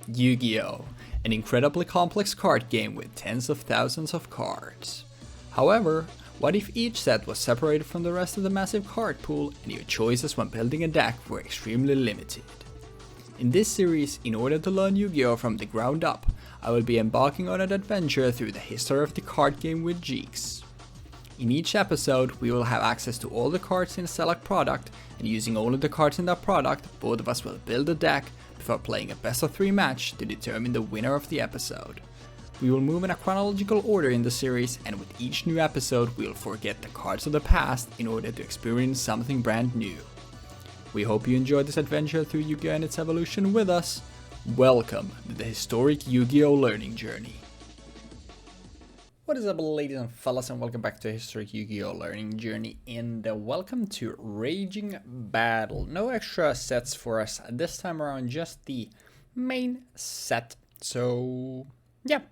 Yu-Gi-Oh! An incredibly complex card game with tens of thousands of cards. However, what if each set was separated from the rest of the massive card pool and your choices when building a deck were extremely limited? In this series, in order to learn Yu-Gi-Oh! From the ground up, I will be embarking on an adventure through the history of the card game with Jeexx. In each episode, we will have access to all the cards in a select product, and using only the cards in that product, both of us will build a deck before playing a best of 3 match to determine the winner of the episode. We will move in a chronological order in the series, and with each new episode, we will forget the cards of the past in order to experience something brand new. We hope you enjoyed this adventure through Yu-Gi-Oh! And its evolution with us. Welcome to the historic Yu-Gi-Oh! Learning journey. What is up, ladies and fellas, and welcome back to Historic Yu-Gi-Oh! Learning Journey, and welcome to Raging Battle. No extra sets for us this time around, just the main set. So, yeah.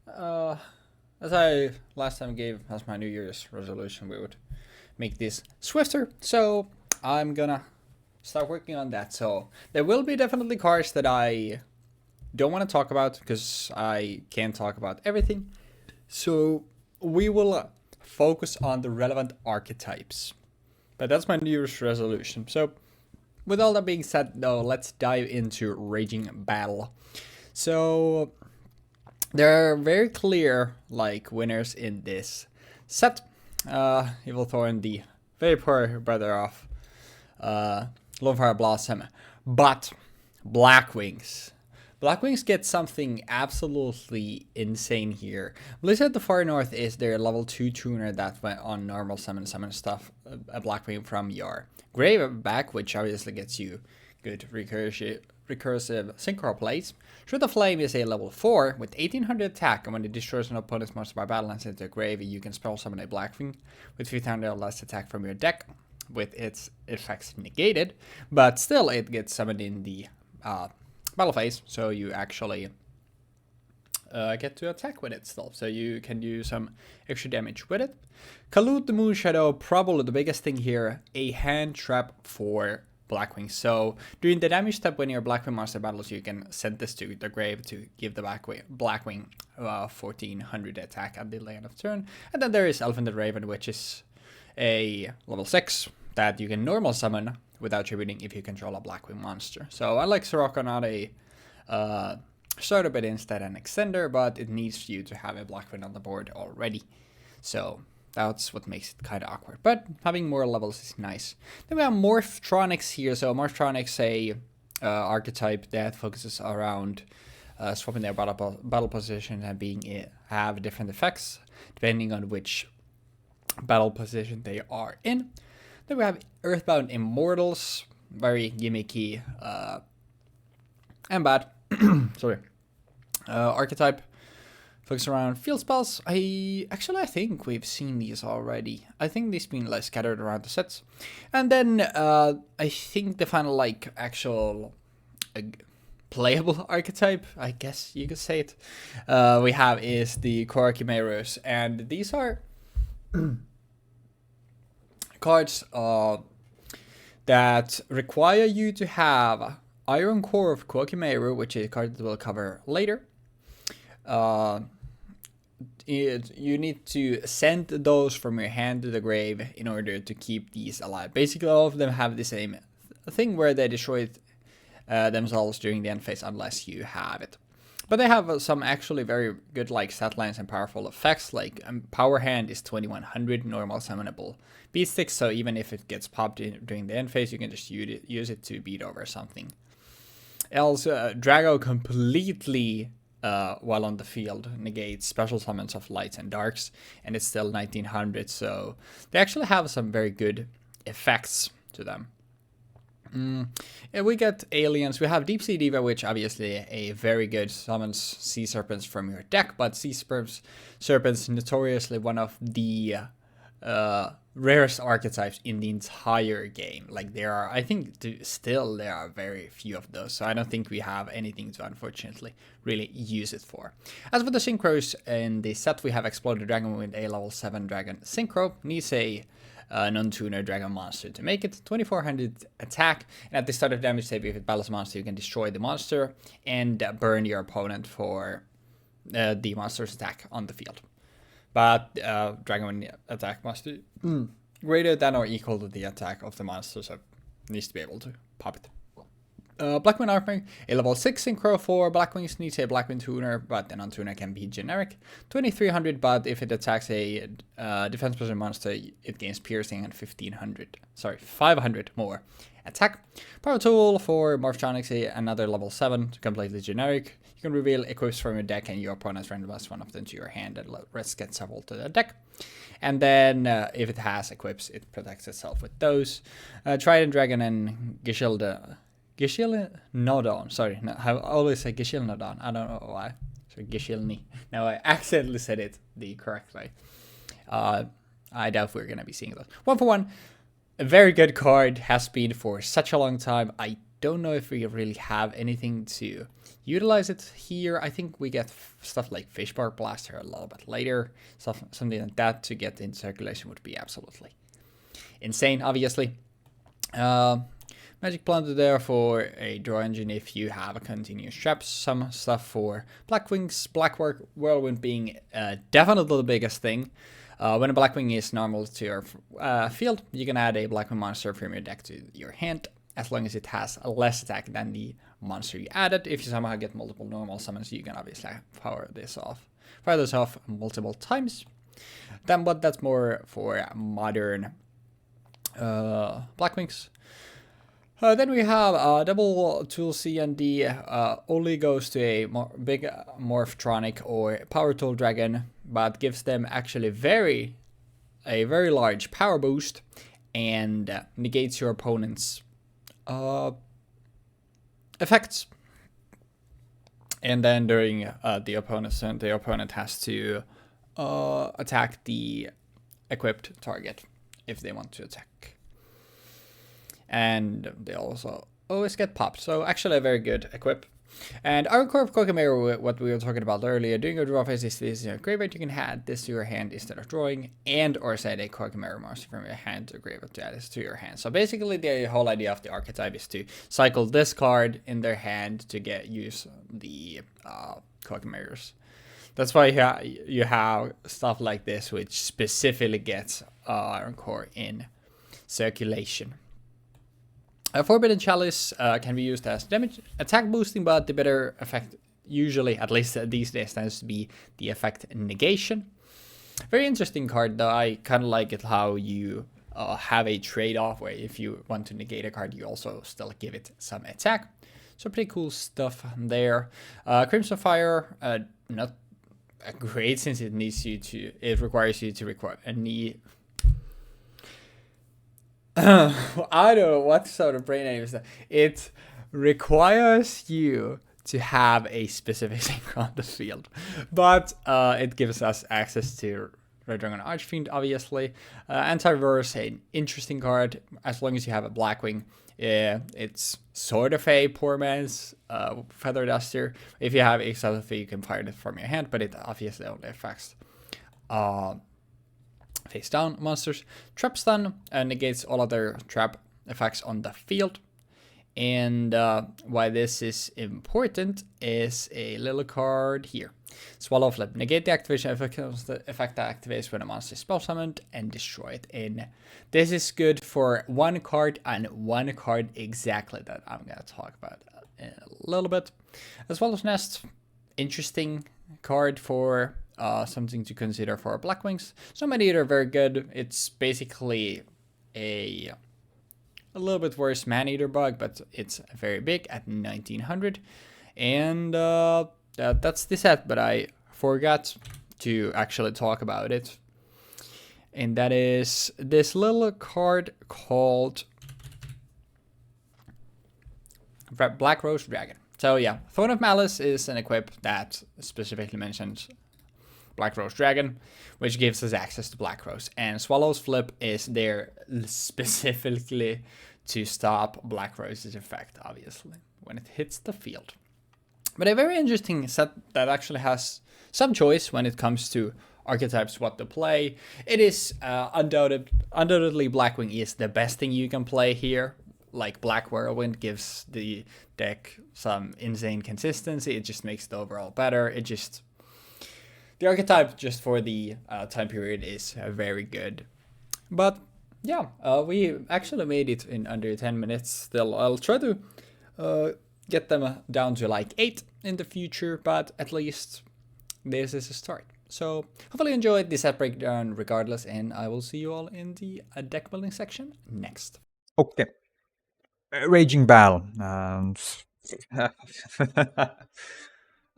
As I last time gave as my New Year's resolution, we would make this swifter. So, I'm gonna start working on that. So, there will be definitely cards that I don't want to talk about because I can't talk about everything. So we will focus on the relevant archetypes. But that's my New Year's resolution. So with all that being said, though, let's dive into Raging Battle. So there are very clear winners in this set. Evil Thorn, the very poor brother of Lonefire Blossom, but Blackwings. Blackwings get something absolutely insane here. Blizzard the Far North is their level 2 tuner that went on normal summon stuff, a Blackwing from your grave back, which obviously gets you good recursive synchro plays. Through the Flame is a level 4 with 1800 attack, and when it destroys an opponent's monster by battle and sends it to a grave, you can spell summon a Blackwing with 1500 or less attack from your deck, with its effects negated, but still it gets summoned in the battle phase, so you actually get to attack with it still, so you can do some extra damage with it. Kalut the Moon Shadow, probably the biggest thing here, a hand trap for Blackwing. So during the damage step when your Blackwing monster battles, you can send this to the grave to give the Blackwing 1400 attack at the end of turn. And then there is Elfin the Raven, which is a level 6 that you can normal summon without tributing if you control a Blackwing monster. So unlike Sirocco, not a starter but instead an extender, but it needs you to have a Blackwing on the board already. So that's what makes it kind of awkward. But having more levels is nice. Then we have Morphtronics here. So Morphtronics a archetype that focuses around swapping their battle position and have different effects depending on which battle position they are in. Then we have Earthbound Immortals, very gimmicky and bad. Sorry. Archetype focus around field spells. I think we've seen these already. I think these been scattered around the sets. And then I think the final actual playable archetype, I guess you could say it, we have is the Korakimerus, and these are cards that require you to have Iron Core of Kokimeru, which is a card that we'll cover later. You need to send those from your hand to the grave in order to keep these alive. Basically, all of them have the same thing where they destroy themselves during the end phase unless you have it. But they have some actually very good stat lines and powerful effects, Power Hand is 2100 normal summonable beat sticks, so even if it gets popped during the end phase, you can just use it to beat over something else. Drago completely, while on the field, negates special summons of lights and darks, and it's still 1900, so they actually have some very good effects to them. And we get aliens. We have Deep Sea Diva, which obviously a very good summons sea serpents from your deck, but sea serpents notoriously one of the rarest archetypes in the entire game. There are, I think, there are very few of those, so I don't think we have anything to unfortunately really use it for. As for the synchros in the set, we have Exploded Dragon with a level 7 dragon synchro. Needs a non-tuner dragon monster to make it 2400 attack. And at the start of damage save, if it battles a monster, you can destroy the monster and burn your opponent for the monster's attack on the field. But dragon attack must be greater than or equal to the attack of the monster, so it needs to be able to pop it. Blackwing armor, a level 6 in Crow 4. Blackwings needs a Blackwing tuner, but the non-tuner can be generic. 2300, but if it attacks a defense person monster, it gains piercing and 500 more attack. Power tool for Morphtronic, another level 7, completely generic. You can reveal equips from your deck and your opponent's randomize one of them to your hand and let rest get several to the deck. And then if it has equips, it protects itself with those. Trident Dragon and Gishilnodon. Sorry, no, I always say Gishilnodon. I don't know why. So Gishilni. Now I accidentally said it the correct way. I doubt we're going to be seeing those. 1-for-1. A very good card. Has been for such a long time. I don't know if we really have anything to utilize it here. I think we get stuff like Fishbark Blaster a little bit later. Something like that to get in circulation would be absolutely insane, obviously. Magic Plunder there for a draw engine if you have a continuous trap. Some stuff for Blackwings. Whirlwind being definitely the biggest thing. When a Blackwing is normal to your field, you can add a Blackwing monster from your deck to your hand, as long as it has a less attack than the monster you added. If you somehow get multiple normal summons, you can obviously fire this off multiple times. But that's more for modern Blackwings. Then we have double tool C and D only goes to a big Morphtronic or power tool dragon, but gives them actually a very large power boost and negates your opponent's effects. And then during the opponent's turn, the opponent has to attack the equipped target if they want to attack. And they also always get popped. So actually a very good equip. And Iron Core of Kokomeru, what we were talking about earlier, during your draw phase, this is your graveyard. You can add this to your hand instead of drawing, and or send a Kokomeru monster from your hand to graveyard to add this to your hand. So basically the whole idea of the archetype is to cycle this card in their hand to use the Kokomerus. That's why you have stuff like this, which specifically gets Iron Core in circulation. Forbidden Chalice can be used as damage attack boosting, but the better effect usually, at least these days, tends to be the effect negation. Very interesting card though. I kind of like it how you have a trade-off where if you want to negate a card, you also still give it some attack. So pretty cool stuff there. Crimson Fire, not great since it requires you to require a knee. I don't know what sort of brain name is that. It requires you to have a specific sync on the field, but it gives us access to Red Dragon Archfiend, obviously. Anti-Reverse, an interesting card, as long as you have a Blackwing. It's sort of a poor man's Feather Duster. If you have Exalted, you can fire it from your hand, but it obviously only affects face down monsters. Trap Stun negates all other trap effects on the field. And why this is important is a little card here. Swallow Flip. Negate the activation effect that activates when a monster is spell summoned and destroy it. And this is good for one card and one card exactly that I'm going to talk about in a little bit. As well as Nest. Interesting card for something to consider for Blackwings. So many are very good. It's basically a little bit worse Man-Eater bug, but it's very big at 1900. And that's the set, but I forgot to actually talk about it. And that is this little card called Black Rose Dragon. So yeah, Throne of Malice is an equip that specifically mentions Black Rose Dragon, which gives us access to Black Rose. And Swallow's Flip is there specifically to stop Black Rose's effect, obviously, when it hits the field. But a very interesting set that actually has some choice when it comes to archetypes what to play. It is undoubtedly Blackwing is the best thing you can play here. Like Black Whirlwind gives the deck some insane consistency. It just makes it overall better. The archetype just for the time period is very good. But yeah, we actually made it in under 10 minutes. Still, I'll try to get them down to like 8 in the future, but at least this is a start. So hopefully you enjoyed this set breakdown regardless, and I will see you all in the deck building section next. Okay. Raging Battle.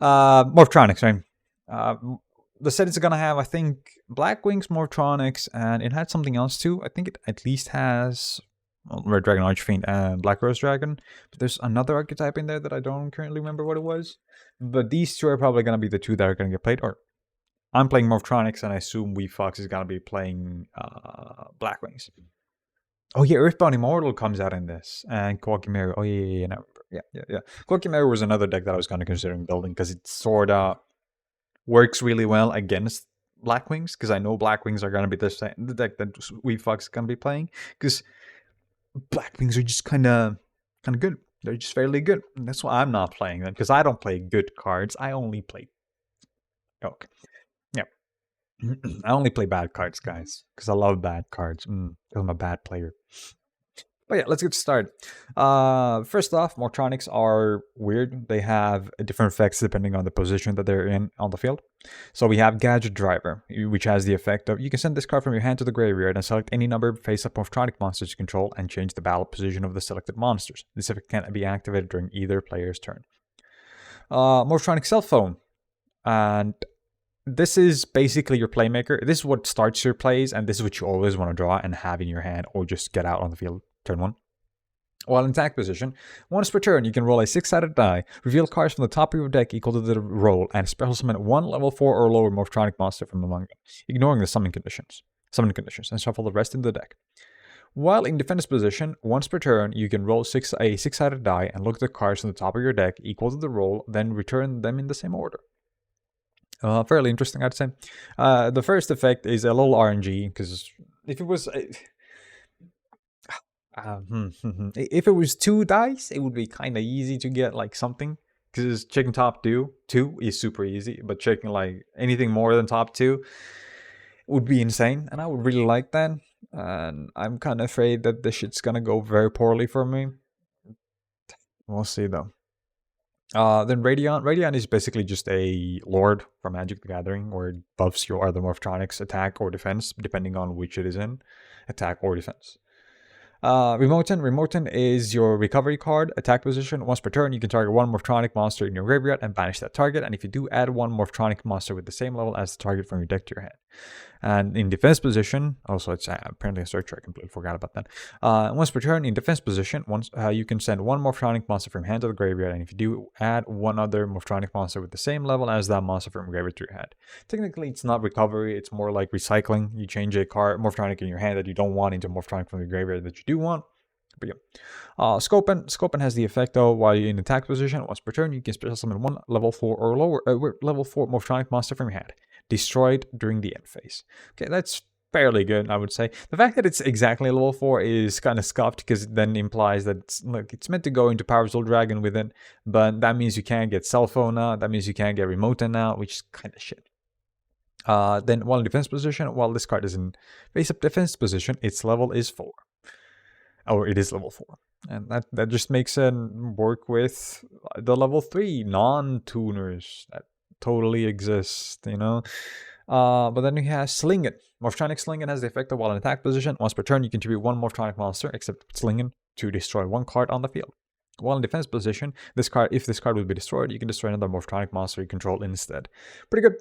Morphtronics, right? The set is gonna have, I think, Blackwings, Morphtronics, and it had something else too. I think it at least has Red Dragon Archfiend and Black Rose Dragon. But there's another archetype in there that I don't currently remember what it was. But these two are probably gonna be the two that are gonna get played. Or I'm playing Morphtronics, and I assume Weebfox is gonna be playing Blackwings. Oh yeah, Earthbound Immortal comes out in this, and Quakimeru. Oh yeah. Quakimeru was another deck that I was kind of considering building because it sort of works really well against Blackwings, because I know Blackwings are gonna be the deck that Weebfox is gonna be playing, because Blackwings are just kind of good. They're just fairly good, and that's why I'm not playing them, because I don't play good cards. I only play okay. Yeah. I only play bad cards, guys, because I love bad cards. Because I'm a bad player. But yeah, let's get started. First off, Morphtronics are weird. They have different effects depending on the position that they're in on the field. So we have Gadget Driver, which has the effect of you can send this card from your hand to the graveyard and select any number of face-up Morphtronic monsters you control and change the battle position of the selected monsters. This effect can be activated during either player's turn. Morphtronic Cell Phone. And this is basically your playmaker. This is what starts your plays, and this is what you always want to draw and have in your hand or just get out on the field turn 1. While in attack position, once per turn, you can roll a 6-sided die, reveal cards from the top of your deck equal to the roll, and special summon one level 4 or lower Morphtronic monster from among them, ignoring the summoning conditions, and shuffle the rest into the deck. While in defense position, once per turn, you can roll a 6-sided die and look at the cards from the top of your deck equal to the roll, then return them in the same order. Fairly interesting, I'd say. The first effect is a little RNG, because if it was... if it was 2 dice, it would be kind of easy to get like something, because checking top 2 is super easy, but checking like anything more than top 2 would be insane, and I would really like that. And I'm kind of afraid that this shit's gonna go very poorly for me. We'll see though. Then Radiant. Radiant is basically just a Lord from Magic the Gathering, where it buffs your other Morphtronics attack or defense, depending on which it is in, attack or defense. Remoten is your recovery card. Attack position. Once per turn, you can target one Morphtronic monster in your graveyard and banish that target. And if you do, add one Morphtronic monster with the same level as the target from your deck to your hand. And in defense position, also it's apparently a searcher, I completely forgot about that. Once per turn, in defense position, you can send one Morphtronic monster from hand to the graveyard, and if you do, add one other Morphtronic monster with the same level as that monster from graveyard to your hand. Technically, it's not recovery, it's more like recycling. You change a card, Morphtronic in your hand that you don't want into Morphtronic from the graveyard that you do want. But yeah. Scopen has the effect though, while you're in attack position, once per turn, you can special summon one level 4 or lower, level 4 Morphtronic monster from your hand. Destroyed during the end phase. Okay, that's fairly good, I would say. The fact that it's exactly level 4 is kind of scuffed, because it then implies that it's meant to go into Power Soul Dragon with it, but that means you can't get Cell Phone out, that means you can't get Remoten out, which is kind of shit. Then while in defense position, while this card is in face-up defense position, its level is 4. Or it is level 4. And that just makes it work with the level 3 non-tuners that totally exist, you know. But then we have Slingen. Morphtronic Slingen has the effect of while in attack position, once per turn you contribute one Morphtronic monster, except Slingen, to destroy one card on the field. While in defense position, if this card would be destroyed, you can destroy another Morphtronic monster you control instead. Pretty good.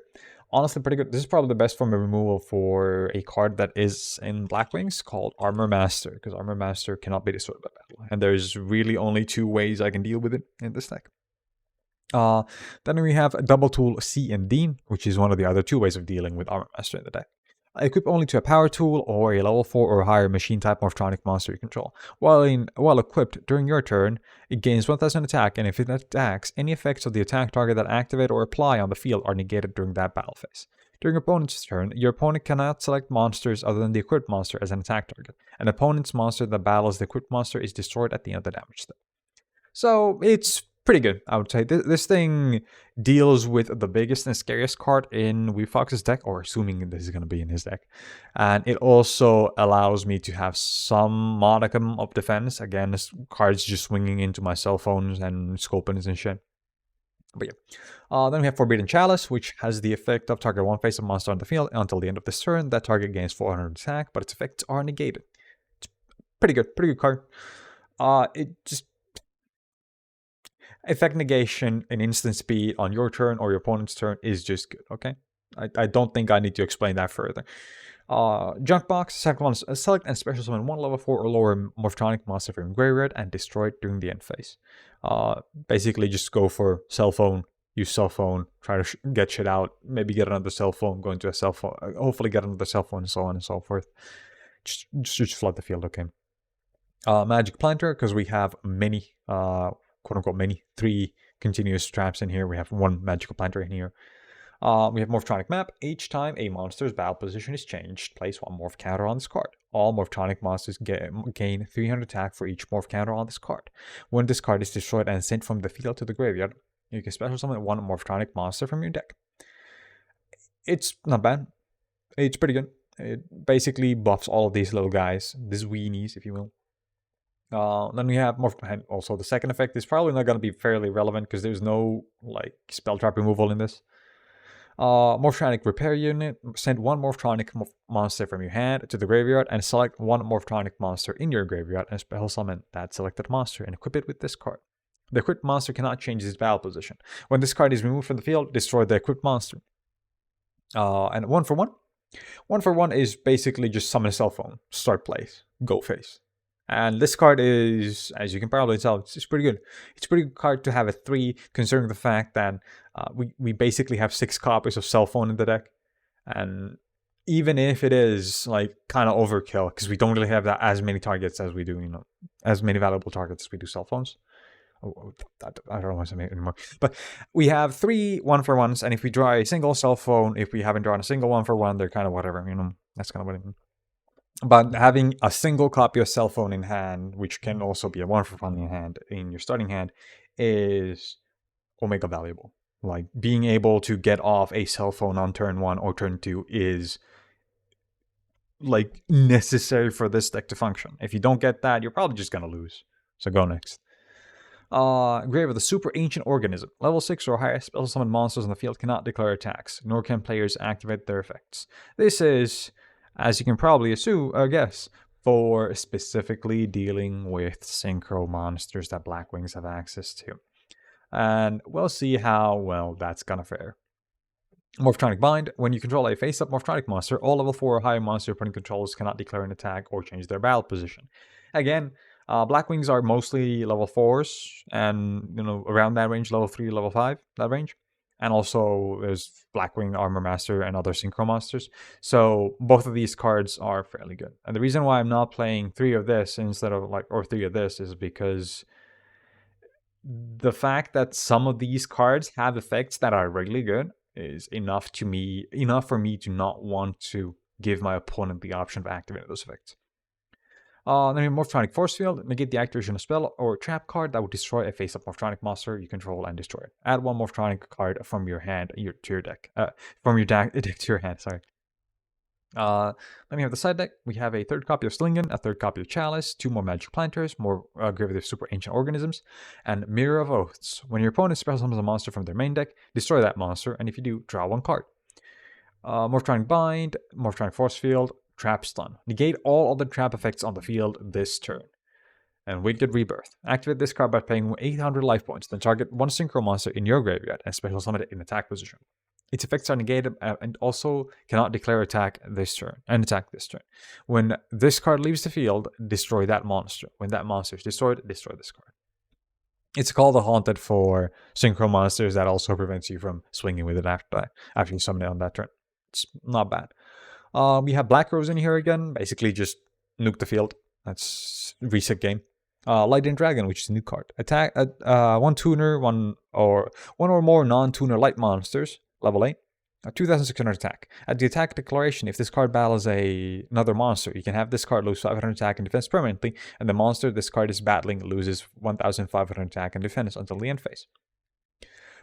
Honestly, pretty good. This is probably the best form of removal for a card that is in Blackwings called Armor Master, because Armor Master cannot be destroyed by battle. And there's really only 2 ways I can deal with it in this deck. Then we have Double Tool C and D, which is one of the other 2 ways of dealing with Armor Master in the deck. Equip only to a power tool or a level 4 or higher machine type Morphtronic monster you control. While equipped during your turn, it gains 1000 attack, and if it attacks, any effects of the attack target that activate or apply on the field are negated during that battle phase. During opponent's turn, your opponent cannot select monsters other than the equipped monster as an attack target. An opponent's monster that battles the equipped monster is destroyed at the end of the damage step. So it's pretty good, I would say. This thing deals with the biggest and scariest card in Weebfox's deck, or assuming this is going to be in his deck. And it also allows me to have some modicum of defense against cards just swinging into my cell phones and scopings and shit. But yeah. Then we have Forbidden Chalice, which has the effect of target one face-up monster on the field until the end of this turn. That target gains 400 attack, but its effects are negated. It's pretty good card. It just effect negation in instant speed on your turn or your opponent's turn is just good, okay? I don't think I need to explain that further. Junk Box, second one, select and special summon one level 4 or lower Morphtronic monster from graveyard and destroy it during the end phase. Basically just go for cell phone, use cell phone, try to get shit out, maybe get another cell phone, go into a cell phone, hopefully get another cell phone, and so on and so forth. Just flood the field, okay? Magic Planter, because we have many, quote-unquote many, 3 continuous traps in here. We have 1 magical planter in here. We have Morphtronic Map. Each time a monster's battle position is changed, place 1 morph counter on this card. All Morphtronic monsters gain 300 attack for each morph counter on this card. When this card is destroyed and sent from the field to the graveyard, you can special summon 1 Morphtronic monster from your deck. It's not bad. It's pretty good. It basically buffs all of these little guys, these weenies, if you will. Then we have and also the second effect is probably not going to be fairly relevant because there's no like spell trap removal in this. Morphtronic Repair Unit, send 1 Morphtronic monster from your hand to the graveyard and select 1 Morphtronic monster in your graveyard and special summon that selected monster and equip it with this card. The equipped monster cannot change its battle position. When this card is removed from the field, destroy the equipped monster. And 1 for 1? 1 for 1 is basically just summon a cell phone, start plays, go face. And this card is, as you can probably tell, it's pretty good. It's a pretty good card to have at 3, considering the fact that we basically have 6 copies of cell phone in the deck. And even if it is like kind of overkill, because we don't really have that as many targets as we do, as many valuable targets as we do cell phones. I don't know what's anymore. But we have 3 1-for-1s, and if we draw a single cell phone, if we haven't drawn a single 1-for-1, they're kind of whatever, that's kind of what I mean. But having a single copy of cell phone in hand, which can also be a 1-for-1 in hand in your starting hand, is omega valuable. Like being able to get off a cell phone on turn 1 or turn 2 is like necessary for this deck to function. If you don't get that, you're probably just gonna lose. So go next. Grave of the Super Ancient Organism. Level 6 or higher special summon monsters on the field cannot declare attacks, nor can players activate their effects. This is, as you can probably guess, for specifically dealing with synchro monsters that Blackwings have access to. And we'll see how well that's gonna fare. Morphtronic Bind. When you control a face-up Morphtronic monster, all level 4 or higher monster opponent controls cannot declare an attack or change their battle position. Again, Blackwings are mostly level 4s, and around that range, level 3, level 5, that range. And also there's Blackwing, Armor Master, and other synchro monsters. So both of these cards are fairly good. And the reason why I'm not playing 3 of this instead of 3 of this is because the fact that some of these cards have effects that are really good is enough for me to not want to give my opponent the option of activating those effects. Then we have Morphtronic Force Field. Negate the activation of a spell or trap card that would destroy a face-up Morphtronic monster you control and destroy it. Add 1 Morphtronic card from your hand to your deck. From your deck to your hand, sorry. Then we have the side deck. We have a 3rd copy of Slingen, a 3rd copy of Chalice, 2 more Magic Planters, more Grave of the Super Ancient Organisms, and Mirror of Oaths. When your opponent special summons a monster from their main deck, destroy that monster, and if you do, draw 1 card. Morphtronic Bind, Morphtronic Force Field, Trap Stun. Negate all other trap effects on the field this turn. And Wicked Rebirth. Activate this card by paying 800 life points, then target 1 synchro monster in your graveyard and special summon it in attack position. Its effects are negated and also cannot declare attack this turn. When this card leaves the field, destroy that monster. When that monster is destroyed, destroy this card. It's called the Haunted for synchro monsters that also prevents you from swinging with it after you summon it on that turn. It's not bad. We have Black Rose in here again. Basically just nuke the field. That's reset game. Lightning Dragon, which is a new card. Attack 1 tuner, one or more non-tuner light monsters. Level 8. 2,600 attack. At the attack declaration, if this card battles another monster, you can have this card lose 500 attack and defense permanently, and the monster this card is battling loses 1,500 attack and defense until the end phase.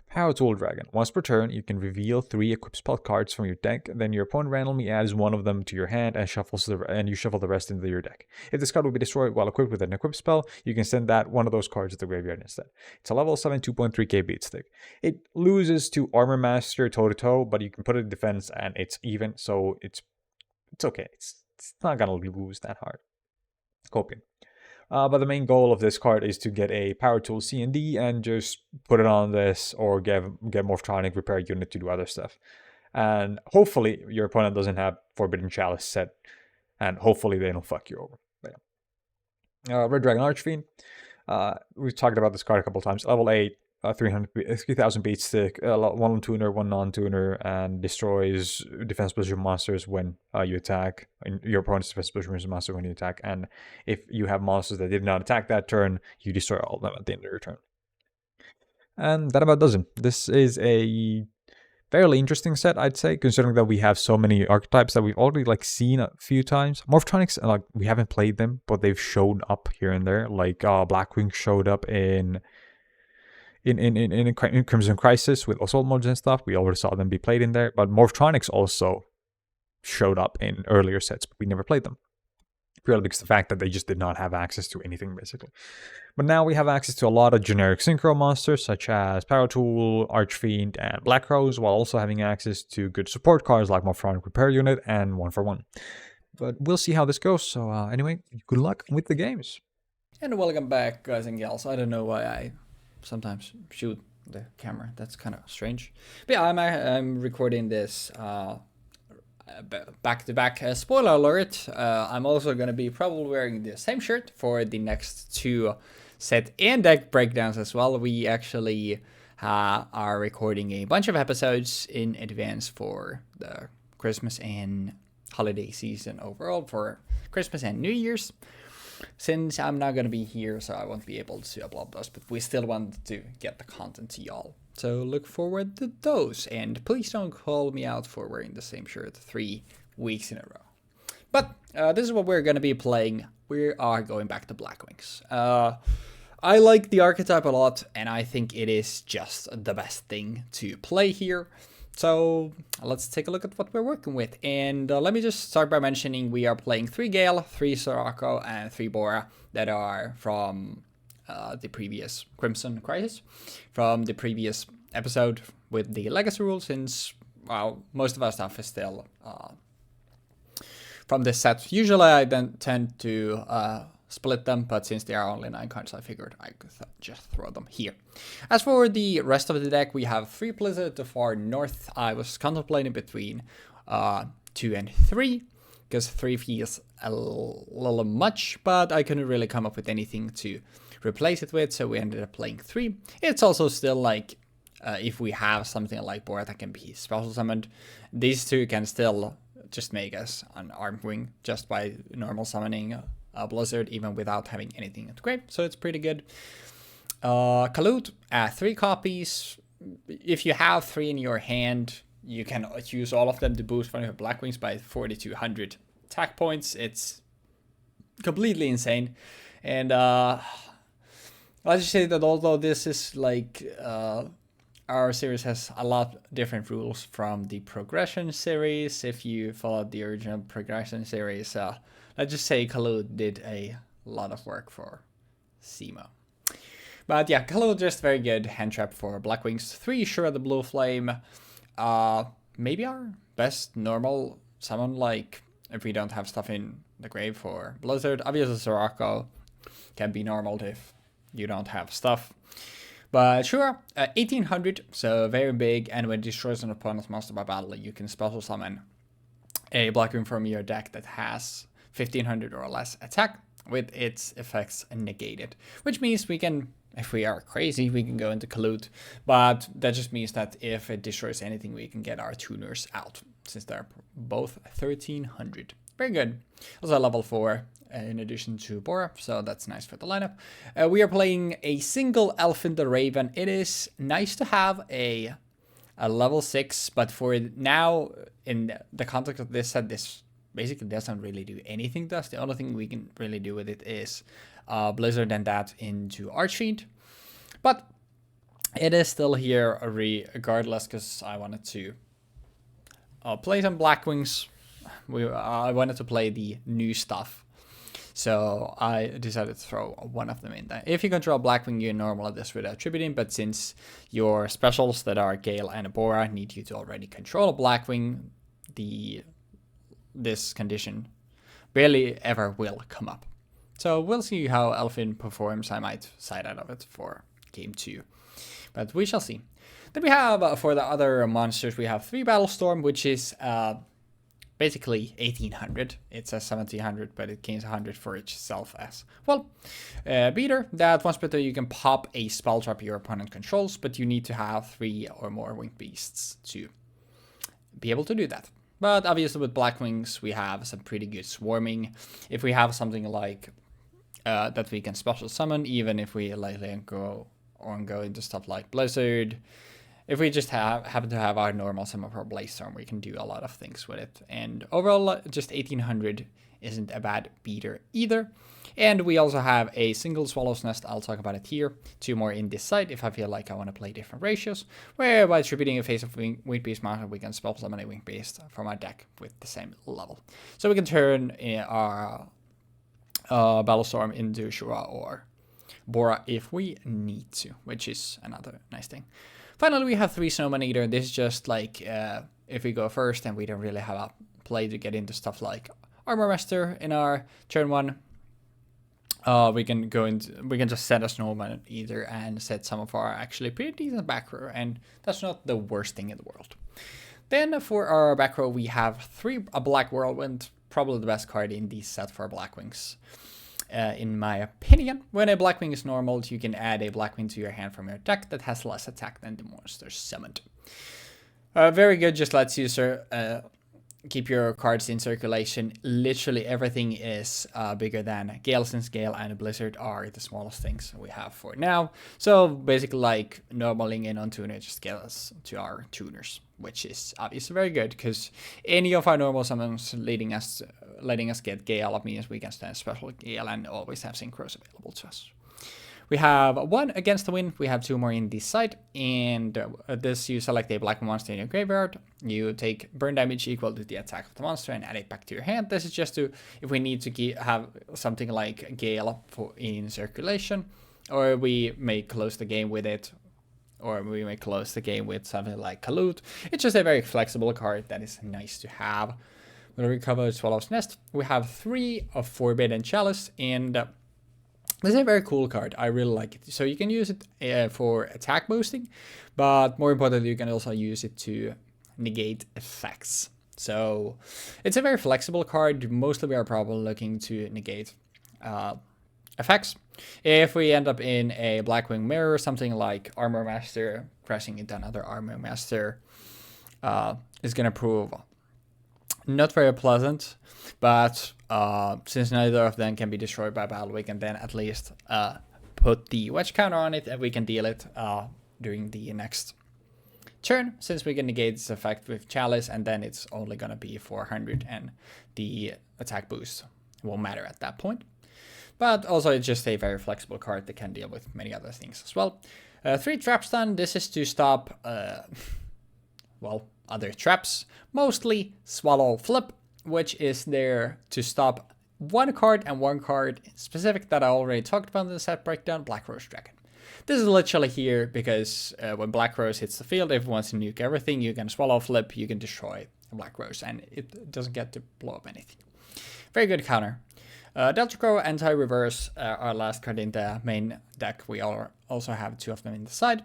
Power Tool Dragon. Once per turn, you can reveal 3 equip spell cards from your deck, then your opponent randomly adds one of them to your hand and you shuffle the rest into your deck. If this card will be destroyed while equipped with an equip spell, you can send that one of those cards to the graveyard instead. It's a level 7 2.3k beat stick. It loses to Armor Master toe-to-toe, but you can put it in defense and it's even, so it's okay. It's not gonna lose that hard. Copium. But the main goal of this card is to get a Power Tool C&D and just put it on this, or get Morphtronic Repair Unit to do other stuff. And hopefully your opponent doesn't have Forbidden Chalice set, and hopefully they don't fuck you over. But yeah. Red Dragon Archfiend. We've talked about this card a couple times. Level 8, 3,000 beat stick, one tuner, one non-tuner, and destroys defense position monsters when you attack. Your opponent's defense position monster when you attack, and if you have monsters that did not attack that turn, you destroy all of them at the end of your turn. And that about does it. This is a fairly interesting set, I'd say, considering that we have so many archetypes that we've already seen a few times. Morphtronics, we haven't played them, but they've shown up here and there. Blackwing showed up in Crimson Crisis with assault modes and stuff. We already saw them be played in there, but Morphtronics also showed up in earlier sets, but we never played them. Purely because of the fact that they just did not have access to anything, basically. But now we have access to a lot of generic synchro monsters, such as Power Tool, Archfiend, and Black Rose, while also having access to good support cards like Morphtronic Repair Unit and 1-for-1. But we'll see how this goes, so anyway, good luck with the games. And welcome back, guys and gals. I don't know why I sometimes shoot the camera. That's kind of strange. But yeah, I'm recording this back-to-back. Spoiler alert, I'm also going to be probably wearing the same shirt for the next 2 set and deck breakdowns as well. We actually are recording a bunch of episodes in advance for the Christmas and holiday season overall, for Christmas and New Year's. Since I'm not going to be here, so I won't be able to upload those, but we still want to get the content to y'all. So look forward to those, and please don't call me out for wearing the same shirt 3 weeks in a row. But this is what we're going to be playing. We are going back to Blackwings. I like the archetype a lot, and I think it is just the best thing to play here. So let's take a look at what we're working with. And let me just start by mentioning we are playing 3 Gale, 3 Sirocco, and 3 Bora that are from the previous Crimson Crisis, from the previous episode with the Legacy rules, since, well, most of our stuff is still from this set. Usually I then tend to split them, but since there are only 9 cards, I figured I could just throw them here. As for the rest of the deck, we have 3 Blizzard to far north. I was contemplating between 2 and 3, because 3 feels a little much, but I couldn't really come up with anything to replace it with, so we ended up playing 3. It's also still if we have something like Bora that can be special summoned, these 2 can still just make us an Armwing just by normal summoning Blizzard, even without having anything at grave, so it's pretty good. Kalut, 3 copies. If you have 3 in your hand, you can use all of them to boost one of your Blackwings by 4,200 attack points. It's completely insane. And let's just say that although this is our series has a lot different rules from the Progression series, if you followed the original Progression series, let's just say Kalut did a lot of work for Simo. But yeah, Kalut just very good hand trap for Blackwings. 3 Shura the Blue Flame. Maybe our best normal summon, if we don't have stuff in the grave for Blizzard. Obviously Sirocco can be normal if you don't have stuff. But Shura, 1800, so very big, and when it destroys an opponent's monster by battle, you can special summon a Blackwing from your deck that has 1500 or less attack with its effects negated, which means we can, if we are crazy, we can go into Kalut, but that just means that if it destroys anything, we can get our tuners out, since they're both 1300. Very good. Also level 4 in addition to Bora, so that's nice for the lineup. We are playing a single Elfin the Raven. It is nice to have a a level 6, but for now, in the context of this set, this basically doesn't really do anything to us. The only thing we can really do with it is Blizzard and that into Archfiend. But it is still here regardless, because I wanted to play some Blackwings. I wanted to play the new stuff. So I decided to throw one of them in there. If you control Blackwing, you normally this with attributing, but since your specials that are Gale and Bora need you to already control a Blackwing, this condition barely ever will come up. So we'll see how Elfin performs. I might side out of it for game 2, but we shall see. Then we have, for the other monsters, we have 3 Battlestorm, which is basically 1800. It's a 1700, but it gains 100 for itself as well. Beater, that once per turn you can pop a spell trap your opponent controls, but you need to have 3 or more winged beasts to be able to do that. But obviously with Blackwings, we have some pretty good swarming. If we have something like that we can special summon, even if we later go into stuff like Blizzard. If we just happen to have our normal summon for Blazestorm, we can do a lot of things with it. And overall, just 1800 isn't a bad beater either. And we also have a single Swallow's Nest. I'll talk about it here. 2 more in this side if I feel like I want to play different ratios. Where by attributing a face of Winged Beast monster, we can spell summon a Winged Beast from our deck with the same level. So we can turn our Battlestorm into Shura or Bora if we need to, which is another nice thing. Finally, we have 3 Snowman Eater. This is just like if we go first and we don't really have a play to get into stuff like Armor Master in our turn 1. We can just set a Snowman Eater and set some of our actually pretty decent back row, and that's not the worst thing in the world. Then for our back row, we have a Black Whirlwind, probably the best card in this set for Blackwings. In my opinion, when a Blackwing is normal, you can add a Blackwing to your hand from your deck that has less attack than the monster summoned. Very good, just lets you keep your cards in circulation. Literally everything is bigger than Gale, since Gale and Blizzard are the smallest things we have for now. So basically like normaling in on tuner just gets us to our tuners, which is obviously very good, because any of our normal summons letting us get Gale means we can stand special Gale and always have synchros available to us. We have 1 against the wind. We have 2 more in this side, and this you select a black monster in your graveyard. You take burn damage equal to the attack of the monster and add it back to your hand. This is just to if we need to have something like Gale in circulation, or we may close the game with it, or we may close the game with something like Kalut. It's just a very flexible card that is nice to have. We'll recover Swallow's Nest. We have 3 of Forbidden Chalice, and this is a very cool card. I really like it. So you can use it for attack boosting, but more importantly, you can also use it to negate effects. So it's a very flexible card. Mostly we are probably looking to negate effects. If we end up in a Blackwing mirror, something like Armor Master, crashing into another Armor Master is going to prove not very pleasant, but since neither of them can be destroyed by battle, we can then at least put the wedge counter on it, and we can deal it during the next turn, since we can negate this effect with Chalice, and then it's only going to be 400, and the attack boost won't matter at that point. But also it's just a very flexible card that can deal with many other things as well. 3 trap stun. This is to stop other traps, mostly Swallow Flip, which is there to stop 1 card and 1 card specific that I already talked about in the set breakdown, Black Rose Dragon. This is literally here because when Black Rose hits the field, if it wants to nuke everything, you can Swallow Flip, you can destroy a Black Rose, and it doesn't get to blow up anything. Very good counter. Delta Crow, Anti-Reverse, our last card in the main deck. We also have 2 of them in the side.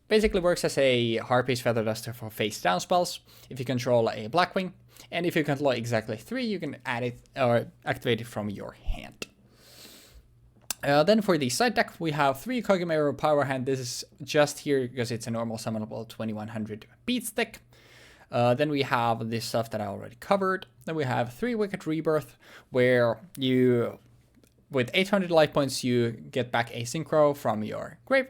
Basically works as a Harpy's Feather Duster for face down spells if you control a Blackwing, and if you control exactly 3, you can add it or activate it from your hand. Then for the side deck, we have 3 Kogimero Power Hand. This is just here because it's a normal summonable 2100 beats deck. Then we have this stuff that I already covered. Then we have 3 Wicked Rebirth, where you, with 800 life points, you get back a Synchro from your grave.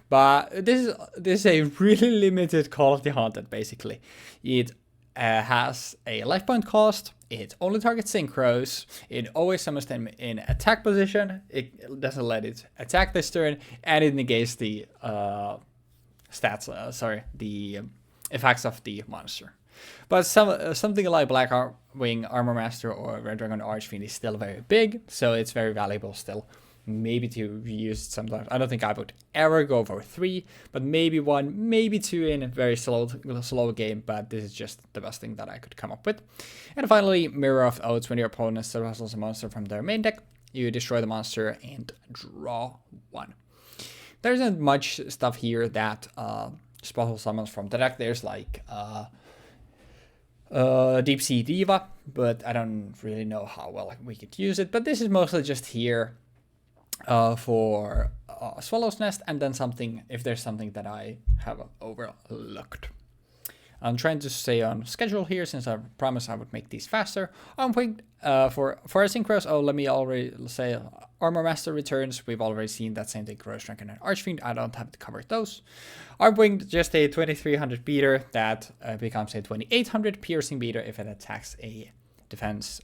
But this is a really limited Call of the Haunted, basically. It has a life point cost, it only targets synchros, it always summons them in attack position, it doesn't let it attack this turn, and it negates the the effects of the monster. But something like Blackwing, Armor Master, or Red Dragon Archfiend is still very big, so it's very valuable still. Maybe to use it sometimes. I don't think I would ever go for 3, but maybe 1, maybe 2 in a very slow game, but this is just the best thing that I could come up with. And finally, Mirror of Oaths. When your opponent still wrestles a monster from their main deck, you destroy the monster and draw 1. There isn't much stuff here that special summons from the deck. There's like Deep Sea Diva, but I don't really know how well we could use it. But this is mostly just here for Swallow's Nest, and then something if there's something that I have overlooked. I'm trying to stay on schedule here since I promised I would make these faster. I'm waiting for a synchros. Oh, let me already say Armor Master returns. We've already seen that same thing. Gross Dragon and Archfiend. I don't have to cover those. Armwing, just a 2300 beater that becomes a 2800 piercing beater if it attacks a defense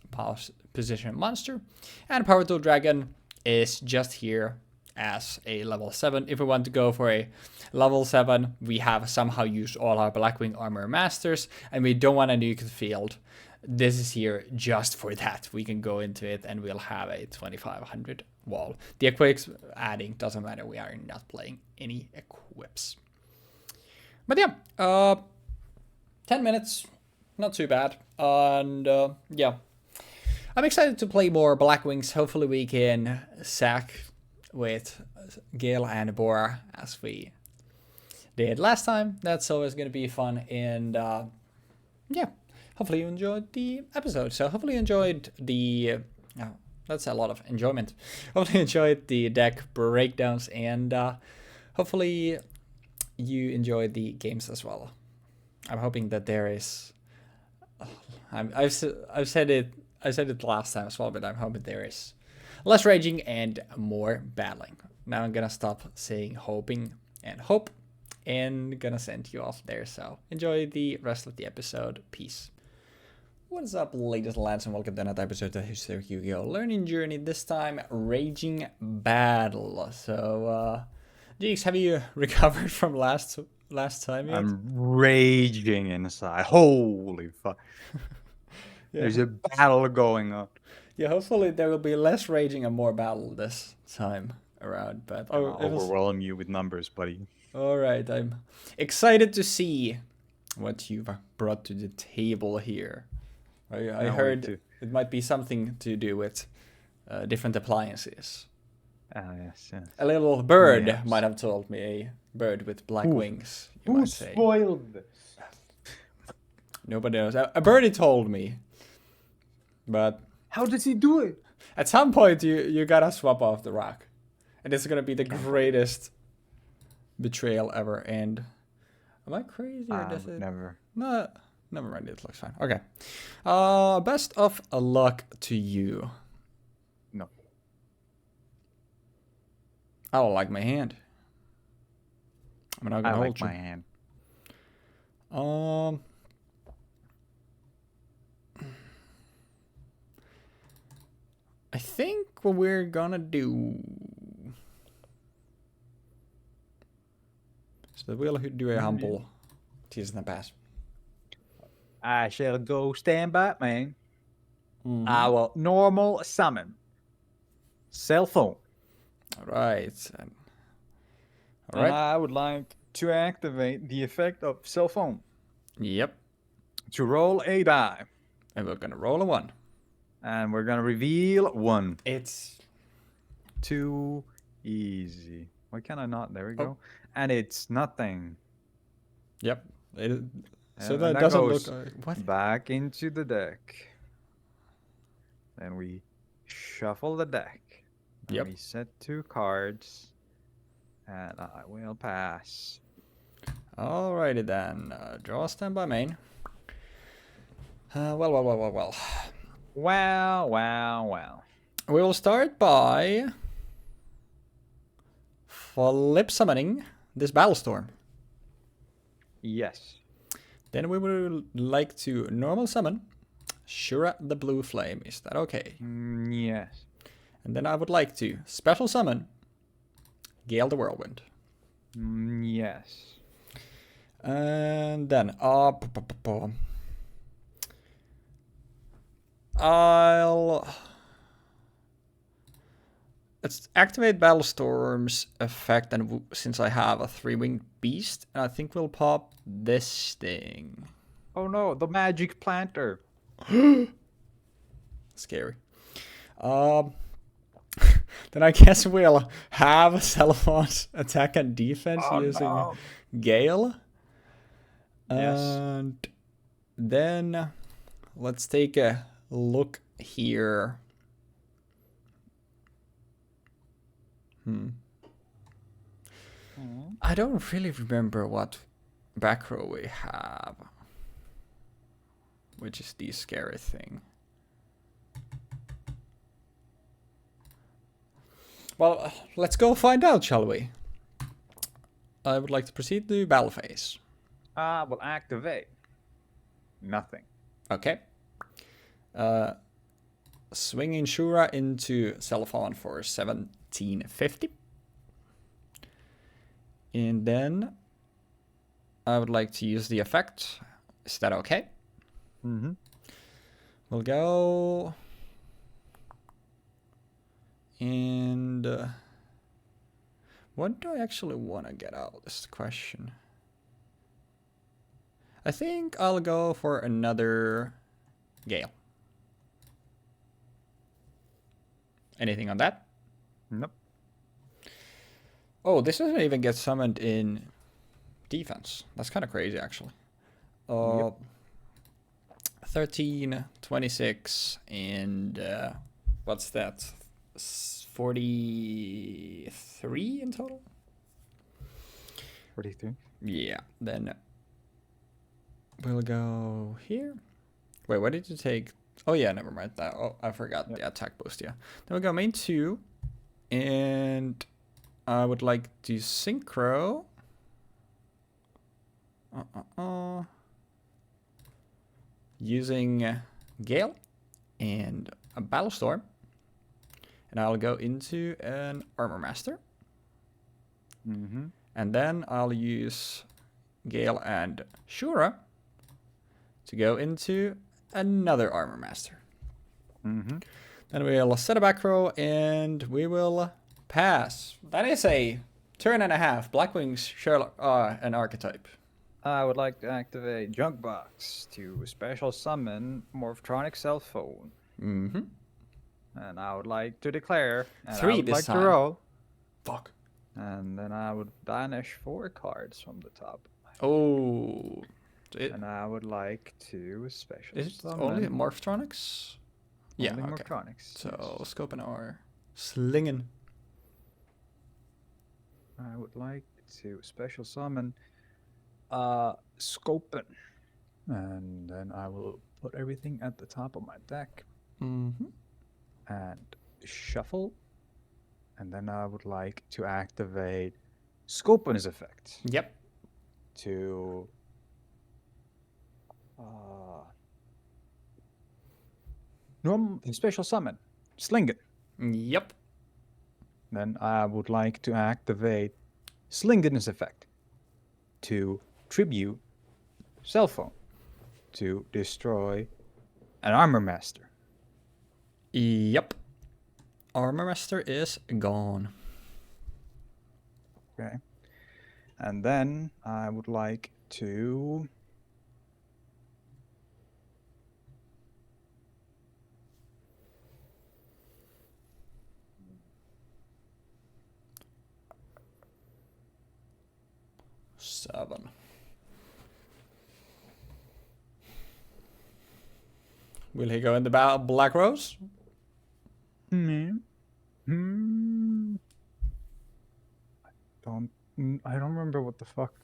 position monster. And Power Tool Dragon is just here as a level 7. If we want to go for a level 7, we have somehow used all our Blackwing Armor Masters, and we don't want to nuke the field. This is here just for that. We can go into it and we'll have a 2500 wall. The equips adding doesn't matter. We are not playing any equips. But yeah, 10 minutes, not too bad. And yeah, I'm excited to play more Blackwings. Hopefully we can sack with Gale and Bora as we did last time. That's always going to be fun. And yeah, hopefully you enjoyed the episode. So hopefully you enjoyed the... that's a lot of enjoyment. Hopefully you enjoyed the deck breakdowns, and hopefully you enjoyed the games as well. I'm hoping that there is... I've said it last time as well, but I'm hoping there is less raging and more battling. Now I'm gonna stop saying hoping and hope, and gonna send you off there. So enjoy the rest of the episode. Peace. What is up, ladies and lads, and welcome to another episode of History Yu-Gi-Oh! Learning Journey. This time, Raging Battle. So, Jeexx, have you recovered from last time yet? I'm raging inside. Holy fuck. Yeah. There's a battle going on. Yeah, hopefully there will be less raging and more battle this time around. But I'll overwhelm you with numbers, buddy. All right, I'm excited to see what you've brought to the table here. I heard it might be something to do with different appliances. Yes. A little bird might have told me, a bird with black wings. Who spoiled this? Nobody knows. A birdie told me. But how does he do it? At some point, you gotta swap off the rock, and it's gonna be the greatest betrayal ever. And am I crazy or does it? Never. No, never mind. It looks fine. Okay. Best of luck to you. No. I don't like my hand. I'm not gonna hold my hand. I think what we're gonna do is that we'll do a humble tease in the past. I shall go stand by, man. I will normal summon cell phone. All right. All right. I would like to activate the effect of cell phone. Yep. To roll a die. And we're gonna roll a 1. And we're gonna reveal 1. It's too easy. Why can I not? There we go. And it's nothing. Yep. So that doesn't look what? Back into the deck. Then we shuffle the deck. Yep. We set 2 cards. And I will pass. Alrighty then. Draw a standby main. Well. Wow. We will start by flip summoning this Battlestorm. Yes. Then we would like to normal summon Shura the Blue Flame. Is that okay? Yes. And then I would like to special summon Gale the Whirlwind. Yes. And then let's activate Battlestorm's effect, and since I have a 3-winged beast, and I think we'll pop this thing. Oh no, the magic planter. Scary. Then I guess we'll have Celophon's attack and defense using Gale. Yes. And then let's take a look here. I don't really remember what back row we have, which is the scary thing. Well, let's go find out, shall we? I would like to proceed to battle phase. Will activate. Nothing. Okay. Swinging Shura into Celophon for 1750. And then I would like to use the effect. Is that okay? Mm-hmm. We'll go. And what do I actually want to get out? Is the question. I think I'll go for another Gale. Anything on that? Nope. Oh, this doesn't even get summoned in defense. That's kind of crazy, actually. 13, 26, and what's that? 43 in total? 43. Yeah, then we'll go here. Wait, what did you take? Oh, yeah, never mind that. Oh, I forgot the attack boost, yeah. Then we'll go main 2, and I would like to synchro. Using Gale and a Battlestorm. And I'll go into an Armor Master. Mm-hmm. And then I'll use Gale and Shura to go into another Armor Master. Mm-hmm. Then we'll set a back row and we will pass. That is a turn and a half. Blackwing's Sherlock, an archetype. I would like to activate Junk Box to special summon Morphtronic Cell Phone. Mm-hmm. And I would like to declare. And 3 I would this like time. to roll. Fuck. And then I would banish 4 cards from the top. Oh. And I would like to special Is it summon. only Morphtronics? Yeah, Only okay. Morphtronics. So, Scope and R. Slinging. I would like to special summon Scopen. And then I will put everything at the top of my deck. Mm-hmm. And shuffle. And then I would like to activate Scopen's effect. Yep. To special summon Slingin. Yep. Then I would like to activate Slingin's effect to tribute Cell Phone to destroy an Armor Master. Yep. Armor Master is gone. Okay. And then I would like to Seven. Will he go in the Black Rose? I don't remember what the fuck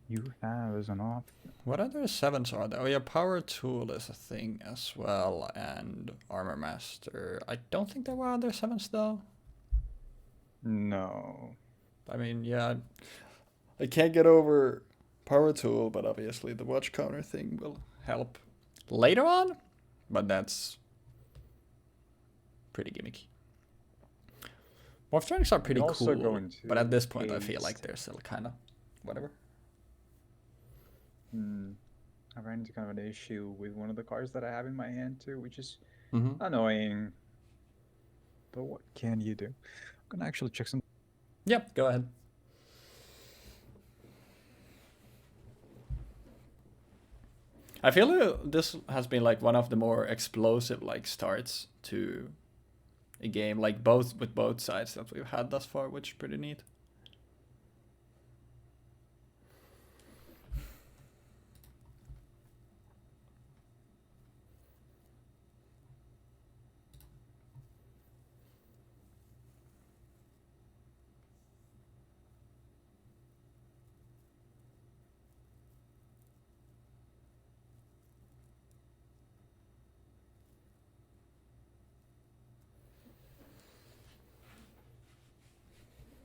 you have as an option. What other 7s are there? Oh yeah, Power Tool is a thing as well, and Armor Master. I don't think there were other 7s though. No. I mean, yeah, I can't get over power tool, but obviously the watch counter thing will help later on. But that's pretty gimmicky. Morphtronics are I can pretty also go cool, but at into this point I feel like haste. they're still kind of whatever. I ran into kind of an issue with one of the cards that I have in my hand too, which is Mm-hmm. annoying. But what can you do? I'm gonna actually check some. Yep, go ahead. I feel this has been like one of the more explosive like starts to a game, like both with both sides that we've had thus far, which is pretty neat.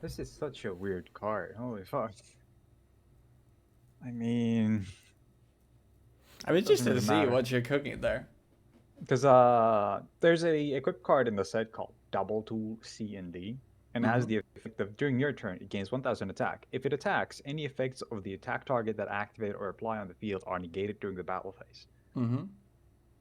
This is such a weird card. Holy fuck. I mean, I mean, just doesn't to really see matter. what you're cooking there. Because there's a equip card in the set called Double Tool C and D, and it has the effect of during your turn it gains 1,000 attack. If it attacks, any effects of the attack target that activate or apply on the field are negated during the battle phase. Mm-hmm.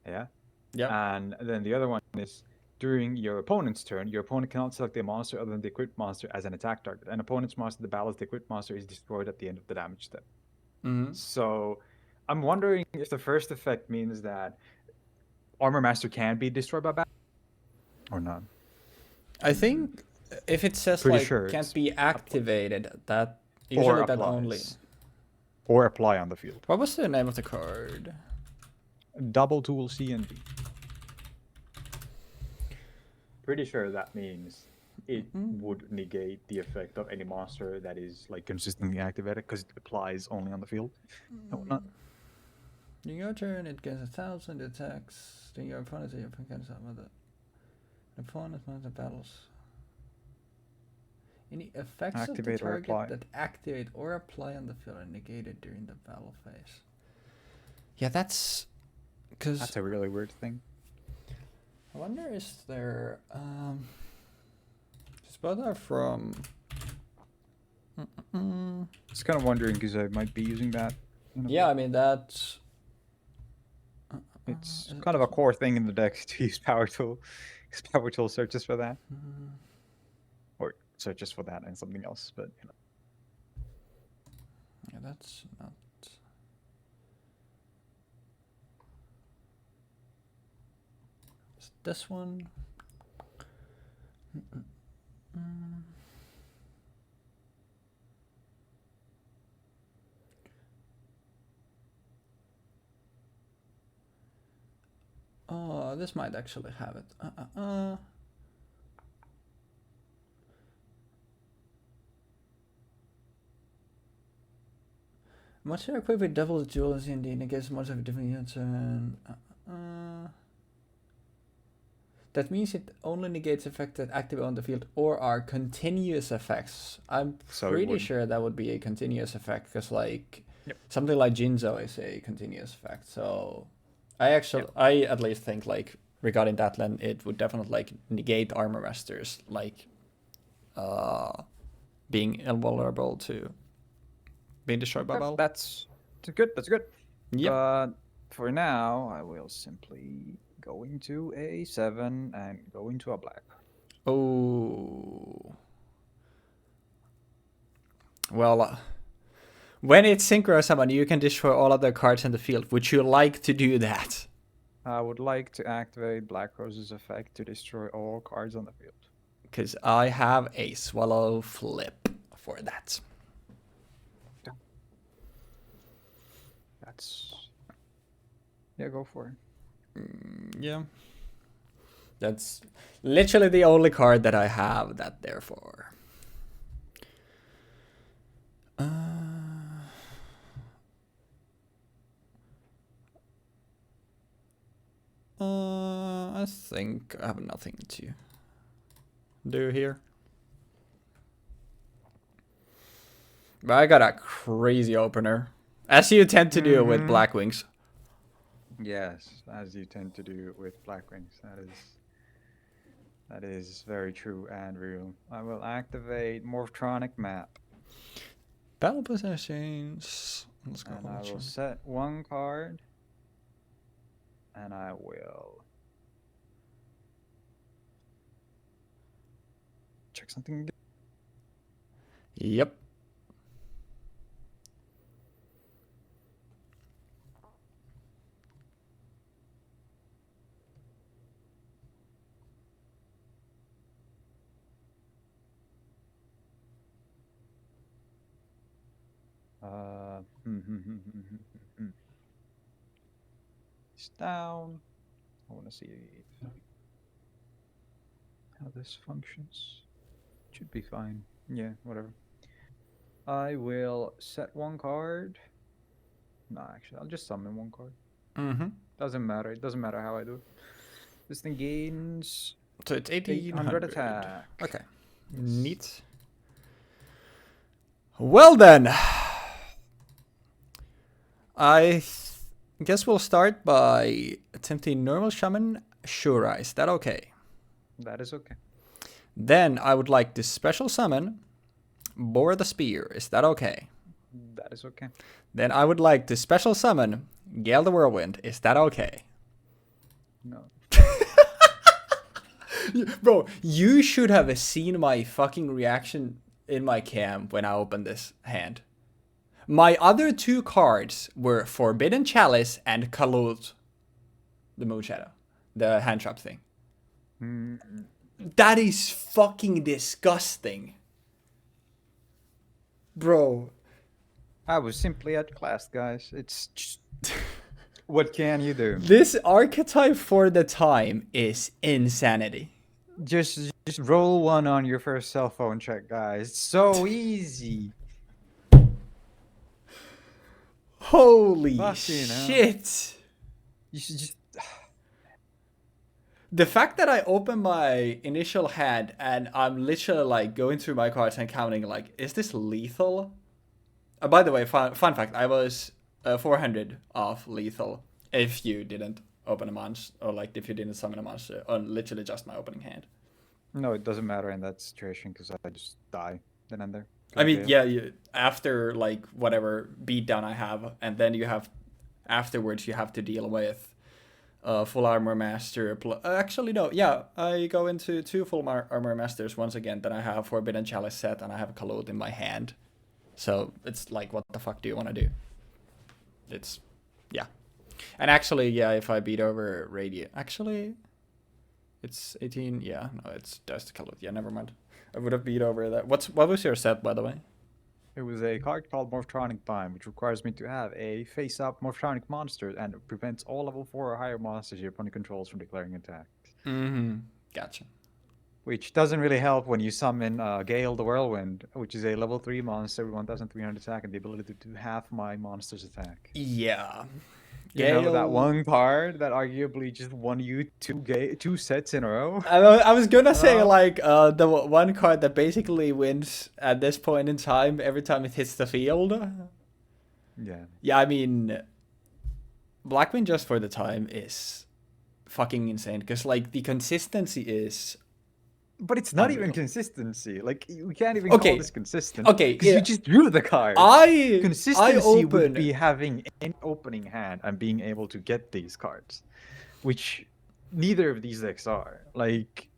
Yeah. Yep. And then the other one is during your opponent's turn, your opponent cannot select a monster other than the equipped monster as an attack target. An opponent's monster that battles the equipped monster is destroyed at the end of the damage step. Mm-hmm. So I'm wondering if the first effect means that Armor Master can be destroyed by battle or not. I think if it says Pretty like sure can't it's be activated, that or usually that only. applies or apply on the field. What was the name of the card? Double Tool C and D. Pretty sure that means it would negate the effect of any monster that is like consistently activated because it applies only on the field and whatnot. During your turn, it gets 1,000 attacks. During your opponent's turn, you can some of the opponent's monster battles. Any effects Activate of the or target apply. that activate or apply on the field are negated during the battle phase. Yeah, that's because That's a really weird thing. I wonder is there both are from Just kind of wondering because I might be using that. yeah, I mean that's It's kind of a core thing in the deck to use Power Tool. Because Power Tool searches for that. Or searches for that and something else, but you know. yeah, that's not. Is this one? Oh, this might actually have it. Monster equipped with double duel is indeed against monster of a different unit turn. That means it only negates effects that activate on the field or are continuous effects. I'm pretty sure that would be a continuous effect because like something like Jinzo is a continuous effect. So I at least think like regarding that then it would definitely like negate Armor Masters like being invulnerable to being destroyed by battle. That's good. That's good. Yep. But for now, I will simply go into a 7 and go into a black. Oh. Well, when it's synchro summon, you can destroy all other cards in the field. Would you like to do that? I would like to activate Black Rose's effect to destroy all cards on the field. Because I have a Swallow Flip for that. Yeah, go for it. Yeah. That's literally the only card that I have that therefore. I think I have nothing to do here. But I got a crazy opener, as you tend to do with Blackwings. Yes, as you tend to do with Blackwings. That is very true and real. I will activate Morphtronic map. Battle possessions. Let's go. And I will set one card. And I will check something again. Yep. It's down. I want to see how this functions. Should be fine. Yeah, whatever. I will set one card. No, actually, I'll just summon one card. Doesn't matter. It doesn't matter how I do it. This thing gains. So it's 1800 attack. Okay. Yes. Neat. Well then. I guess we'll start by attempting normal shaman Shura. Is that okay? That is okay. Then I would like to special summon Bore the Spear. Is that okay? That is okay. Then I would like to special summon Gale the Whirlwind. Is that okay? No. Bro, you should have seen my fucking reaction in my cam when I opened this hand. My other two cards were Forbidden Chalice and Kalut, the Moon Shadow, the hand trap thing. That is fucking disgusting. Bro. I was simply outclassed, guys. It's just... What can you do? This archetype for the time is insanity. Just roll one on your first cell phone check, guys. It's so easy. Holy shit. You should just... The fact that I open my initial hand and I'm literally like going through my cards and counting like, is this lethal? By the way, fun fact, I was 400 off lethal if you didn't open a monster, or like if you didn't summon a monster on literally just my opening hand. No, it doesn't matter in that situation because I just die then and there. I mean, yeah, after like whatever beatdown I have, and then you have afterwards you have to deal with full armor master. Actually, no, yeah, I go into 2 full armor masters once again. Then I have Forbidden Chalice set, and I have a Kalut in my hand. So it's like, what the fuck do you want to do? It's, yeah. And actually, yeah, if I beat over Radiant, actually, it's 18. Yeah, no, it's just Kalut. Yeah, never mind. I would have beat over that. What was your set, by the way? It was a card called Morphtronic Bind, which requires me to have a face-up Morphtronic monster and it prevents all level 4 or higher monsters your opponent controls from declaring attack. Gotcha. Which doesn't really help when you summon Gale the Whirlwind, which is a level 3 monster with 1300 attack and the ability to do half my monster's attack. Yeah. You know that one card that arguably just won you 2 sets in a row? I was gonna say like the one card that basically wins at this point in time every time it hits the field. Yeah. Yeah, I mean, Blackwing just for the time is fucking insane because like the consistency is. But it's not even consistency. Like, we can't even call this consistent. Okay, because you just drew the card. Consistency would be having an opening hand and being able to get these cards, which neither of these decks are. Like,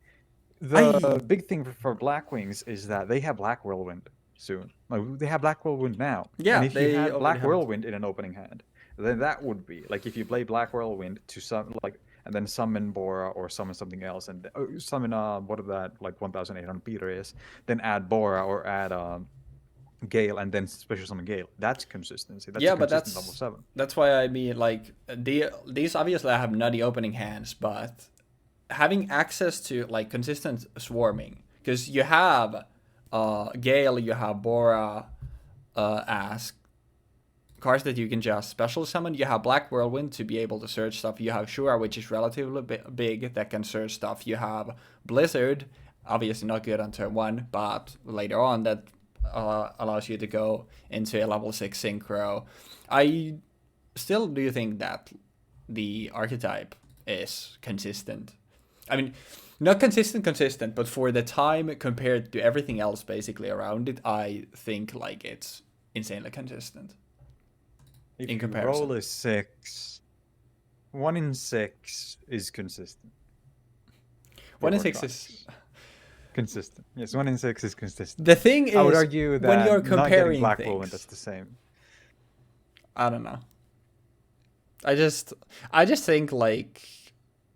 the big thing for Blackwings is that they have Black Whirlwind soon. Like, they have Black Whirlwind now. Yeah, and if you had Black Whirlwind in an opening hand, then that would be like if you play Black Whirlwind to some like. And then summon Bora or summon something else, and summon what of that like 1800 Peter is. Then add Bora or add Gale, and then special summon Gale. That's consistency. That's but that's level 7. That's why I mean like these obviously have nutty opening hands, but having access to like consistent swarming because you have Gale, you have Bora, Ask. Cards that you can just special summon. You have Black Whirlwind to be able to search stuff. You have Shura, which is relatively big that can search stuff. You have Blizzard, obviously not good on turn 1, but later on that allows you to go into a level 6 synchro. I still do think that the archetype is consistent. I mean, not consistent, but for the time compared to everything else basically around it, I think like it's insanely consistent. If in you comparison. roll a 6, 1 in 6 is consistent. 1 in 6 is consistent. Yes, 1 in 6 is consistent. the thing is, I would argue that when you're not getting comparing Black things, Whirlwind, that's the same. I don't know. I just think like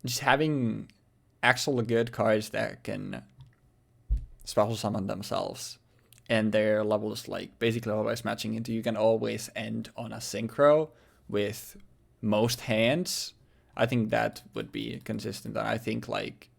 just having actual good cards that can special summon themselves and their levels like basically always matching into, you can always end on a synchro with most hands. I think that would be consistent, and I think like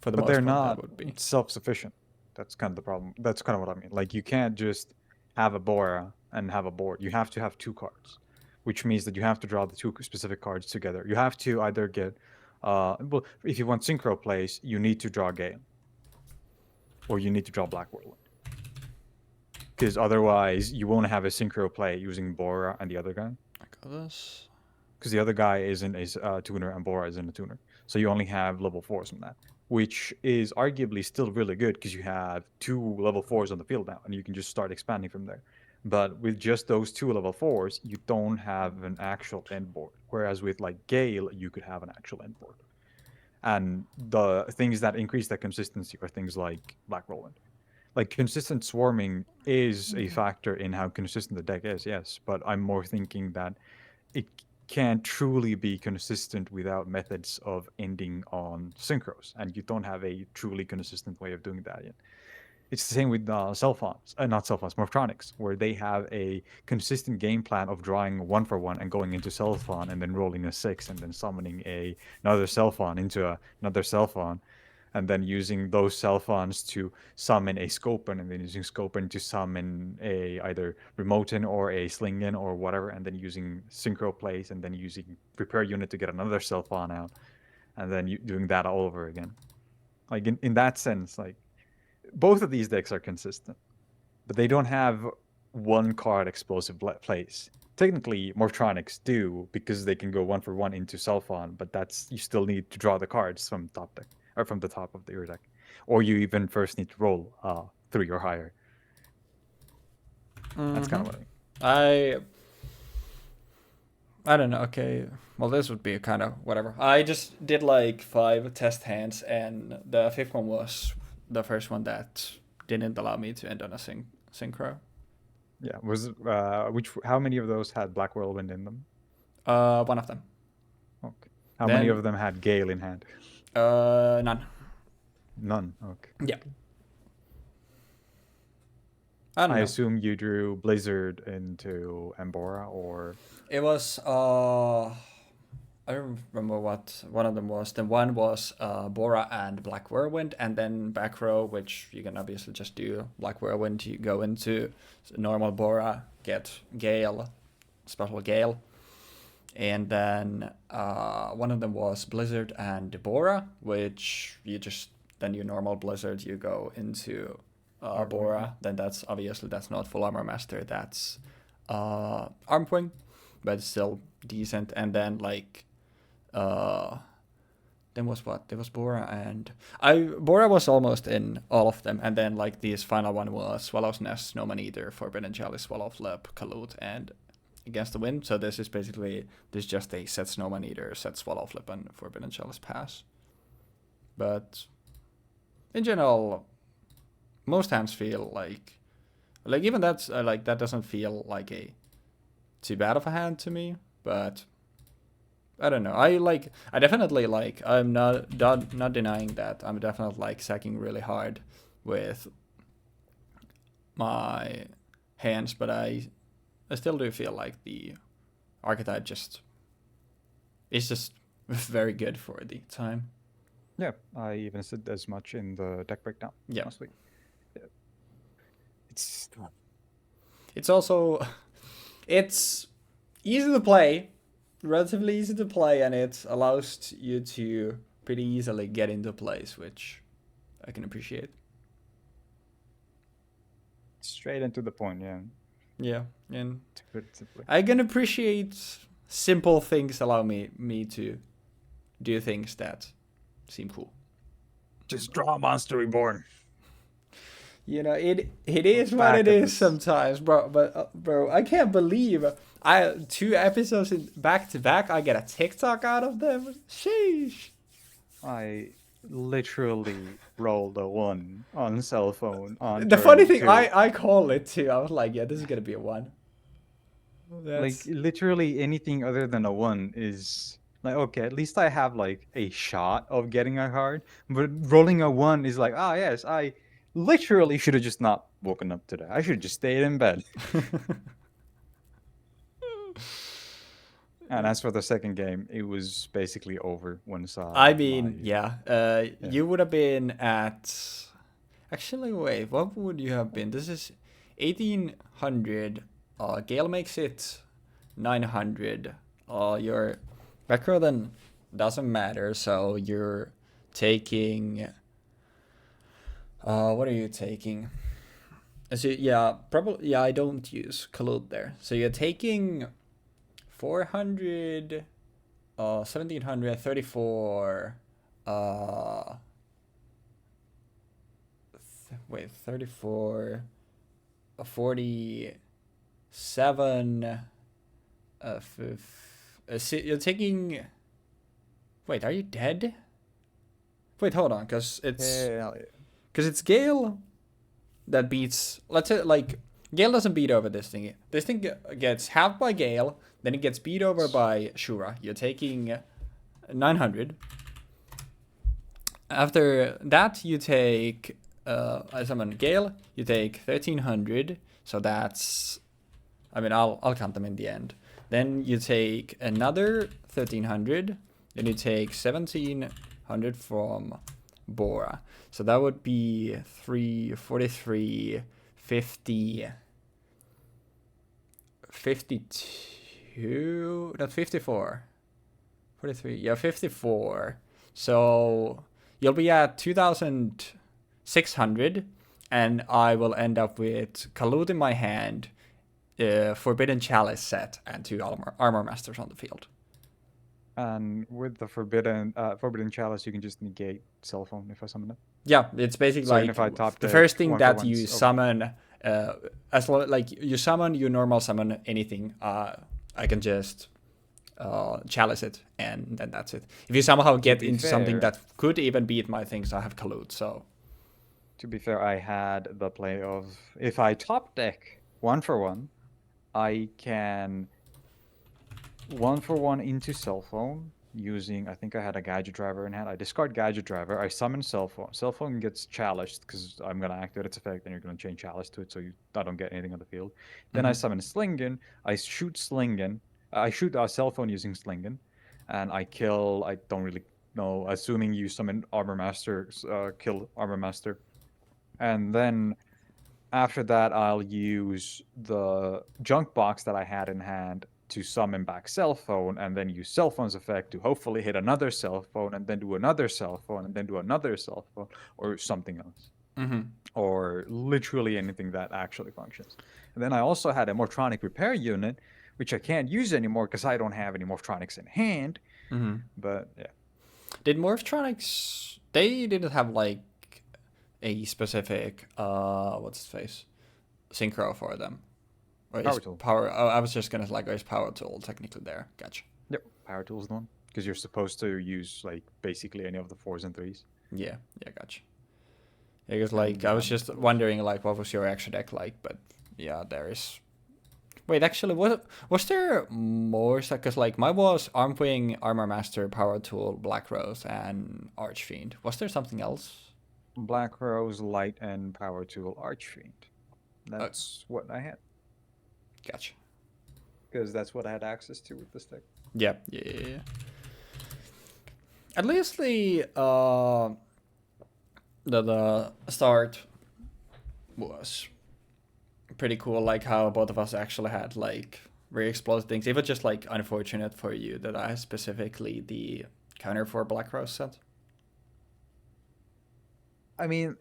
for the But most they're part not that would be self-sufficient. That's kind of the problem. That's kind of what I mean. Like, you can't just have a Bora and have a board. You have to have 2 cards, which means that you have to draw the 2 specific cards together. You have to either get, well, if you want synchro plays, you need to draw Gale, or you need to draw Black Whirlwind. Because otherwise, you won't have a synchro play using Bora and the other guy. I got this. Because the other guy is a tuner and Bora isn't a tuner. So you only have level 4s from that, which is arguably still really good because you have 2 level 4s on the field now, and you can just start expanding from there. But with just those 2 level 4s, you don't have an actual end board. Whereas with like Gale, you could have an actual end board. And the things that increase that consistency are things like Black Whirlwind. Like, consistent swarming is a factor in how consistent the deck is, yes, but I'm more thinking that it can't truly be consistent without methods of ending on synchros, and you don't have a truly consistent way of doing that yet. It's the same with not Cellphons, Morphtronics, where they have a consistent game plan of drawing 1 for 1 and going into Cellphon and then rolling a 6 and then summoning another Cellphon into another Cellphon, and then using those Cellphons to summon a Scopen, and then using Scopen to summon a either Remoten or a Slingen or whatever, and then using Synchro plays, and then using Prepare Unit to get another Cellphon out, and then doing that all over again. Like, in that sense, like, both of these decks are consistent, but they don't have 1 card explosive plays. Technically, Morphtronics do, because they can go 1 for 1 into Cellphon, but that's, you still need to draw the cards from top deck, or from the top of your deck, or you even first need to roll 3 or higher. That's kind of what I mean. I don't know. Okay, well, this would be kind of whatever. I just did like 5 test hands, and the 5th one was the first one that didn't allow me to end on a synchro. Yeah, was how many of those had Black Whirlwind in them? One of them. Okay. How many of them had Gale in hand? None. None. Okay. Yeah. I assume you drew Blizzard into Ambora, or it was I don't remember what one of them was. Then one was Bora and Black Whirlwind, and then back row, which you can obviously just do Black Whirlwind. You go into normal Bora, get Gale, special Gale, and then one of them was Blizzard and Bora, which you just then your normal Blizzard, you go into Bora. Then that's not full armor master. That's Armwing, but it's still decent. And then like then was what? There was Bora, and Bora was almost in all of them, and then like this final one was Swallow's Nest, Snowman Eater, Forbidden Chalice, Swallow Flip, Kalut, and Against the Wind. So this is basically just a set Snowman Eater, set Swallow Flip, and Forbidden Chalice pass. But in general, most hands feel like even that's like that doesn't feel like a too bad of a hand to me, but I don't know. I definitely like. I'm not denying that. I'm definitely like sacking really hard with my hands, but I still do feel like the archetype is just very good for the time. Yeah, I even said as much in the deck breakdown last week. Yeah. It's also it's easy to play. Relatively easy to play, and it allows you to pretty easily get into plays, which I can appreciate. Straight into the point, yeah. Yeah, and To put it simply. I can appreciate simple things allow me to do things that seem cool. Just draw a monster reborn. You know, it is what Back it at is this. sometimes, bro. But bro, I can't believe I 2 episodes in back to back. I get a TikTok out of them. Sheesh. I literally rolled a 1 on cell phone on The funny turn thing, 2. I call it too. I was like, yeah, this is gonna be a 1. Like, That's literally anything other than a 1 is like, okay, at least I have like a shot of getting a card. But rolling a 1 is like, ah, yes, I literally should have just not woken up today. I should have just stayed in bed. And as for the second game, it was basically over once I my mean, yeah. yeah. You would have been at. Actually, wait. What would you have been? This is 1800. Gale makes it 900. Your backrow then doesn't matter. So you're taking. What are you taking? So yeah, probably yeah. I don't use collude there. So you're taking 400. 1734. Wait, 34. 47. You're taking. Wait, are you dead? Wait, hold on, because Hell yeah. it's Gale that beats. Let's say like Gale doesn't beat over this thing. This thing gets halved by Gale, then it gets beat over by Shura. You're taking 900. After that, you take I summon Gale. You take 1300. So that's. I mean, I'll count them in the end. Then you take another 1300. Then you take 1700 from Bora. So that would be 343, 50, 52, not 54, 43, yeah, 54. So you'll be at 2600, and I will end up with Kalud in my hand, Forbidden Chalice set, and 2 armor masters on the field. And with the forbidden chalice, you can just negate cell phone if I summon it. Yeah, it's basically So even like if I top the deck first thing one for that ones you over- summon, like you summon, you normal summon anything. I can just chalice it, and then that's it. If you somehow get be into something fair- that could even beat my things, I have Kalud. So To be fair, I had the play of if I top deck 1 for 1, I can 1 for 1 into cell phone using, I think I had a gadget driver in hand. I discard gadget driver, I summon cell phone. Cell phone gets chaliced because I'm going to activate its effect and you're going to chain chalice to it so I don't get anything on the field. Then I summon Slingen, I shoot Slingen, I shoot a cell phone using Slingen, and I kill, I don't really know, assuming you summon Armor Master, kill Armor Master. And then after that, I'll use the junk box that I had in hand to summon back cell phone, and then use cell phone's effect to hopefully hit another cell phone, and then do another cell phone, and then do another cell phone, or something else. Or literally anything that actually functions. And then I also had a Morphtronic repair unit, which I can't use anymore because I don't have any Morphtronics in hand. But yeah. did Morphtronics? They didn't have like a specific what's its face synchro for them. Or Power tool. Power. Oh, I was just gonna like, is power tool technically there? Gotcha. Yep, power tool's the one. Because you're supposed to use like basically any of the 4s and 3s. Yeah, gotcha. Because like I was just wondering like what was your extra deck like, but yeah, there is. Wait, actually, was there more? Because like mine was Armwing, Armor Master, Power Tool, Black Rose, and Archfiend. Was there something else? Black Rose, Light, and Power Tool, Archfiend. That's what I had. Gotcha. Because that's what I had access to with this deck. Yeah. At least the start was pretty cool. Like how both of us actually had like very explosive things. It was just like unfortunate for you that I specifically the counter for Black Rose set. I mean,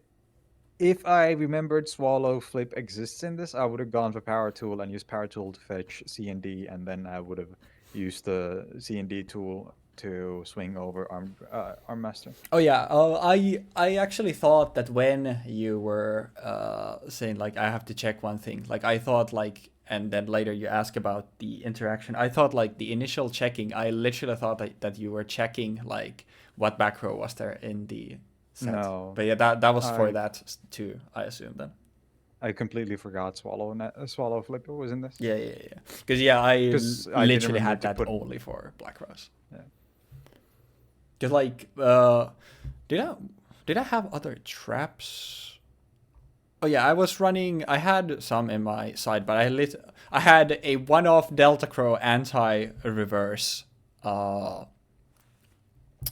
If I remembered Swallow Flip exists in this, I would have gone for Power Tool and used Power Tool to fetch C and D, and then I would have used the C and D tool to swing over Arm Master. Oh yeah, I actually thought that when you were saying like I have to check one thing, like I thought like, and then later you ask about the interaction. I thought like the initial checking, I literally thought that you were checking like what back row was there in the set. No, But yeah, that was for that too, I assume then. I completely forgot Swallow Flip was in this. Yeah. Because yeah, I 'Cause I didn't literally had remember to that put- only for Black Rose. Yeah. Cause like, did I have other traps? Oh yeah, I was running. I had some in my side, but I had a one-off Delta Crow anti-reverse,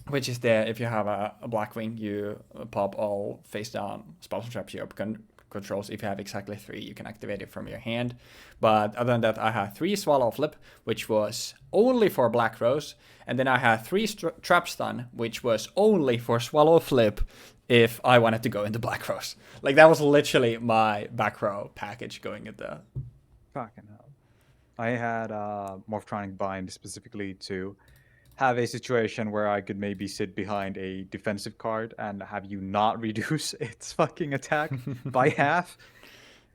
which is there if you have a Blackwing, you pop all face down spell traps you controls. If you have exactly 3, you can activate it from your hand. But other than that, I had 3 Swallow Flip, which was only for Black Rose, and then I had 3 Trap Stun, which was only for Swallow Flip if I wanted to go into Black Rose. Like that was literally my back row package going into. Fucking hell. I had Morphtronic Bind specifically to have a situation where I could maybe sit behind a defensive card and have you not reduce its fucking attack by half.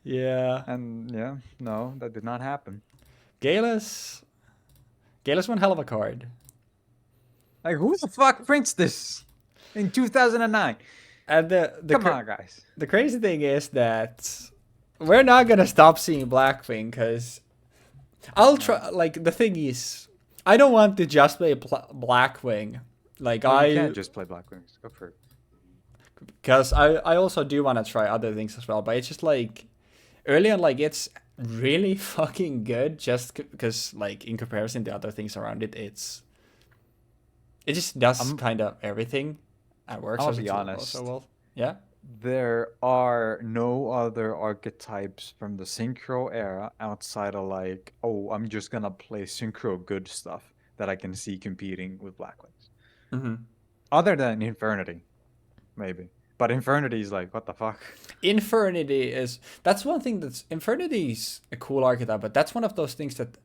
Yeah. And yeah, no, that did not happen. Galus one hell of a card. Like, who the fuck prints this in 2009? And Come on, guys. The crazy thing is that we're not gonna stop seeing Blackwing because I'll try. Like the thing is, I don't want to just play Blackwing. Like You can't just play Blackwings. Go for it. Because I also do want to try other things as well, but it's just like early on, like it's really fucking good just because like in comparison to other things around it, it just does kind of everything and works. I'll be honest. So well. Yeah. There are no other archetypes from the Synchro era outside of like, oh, I'm just gonna play Synchro good stuff that I can see competing with Blackwings. Mm-hmm. Other than Infernity, maybe. But Infernity is like, what the fuck? That's one thing Infernity is a cool archetype, but that's one of those things that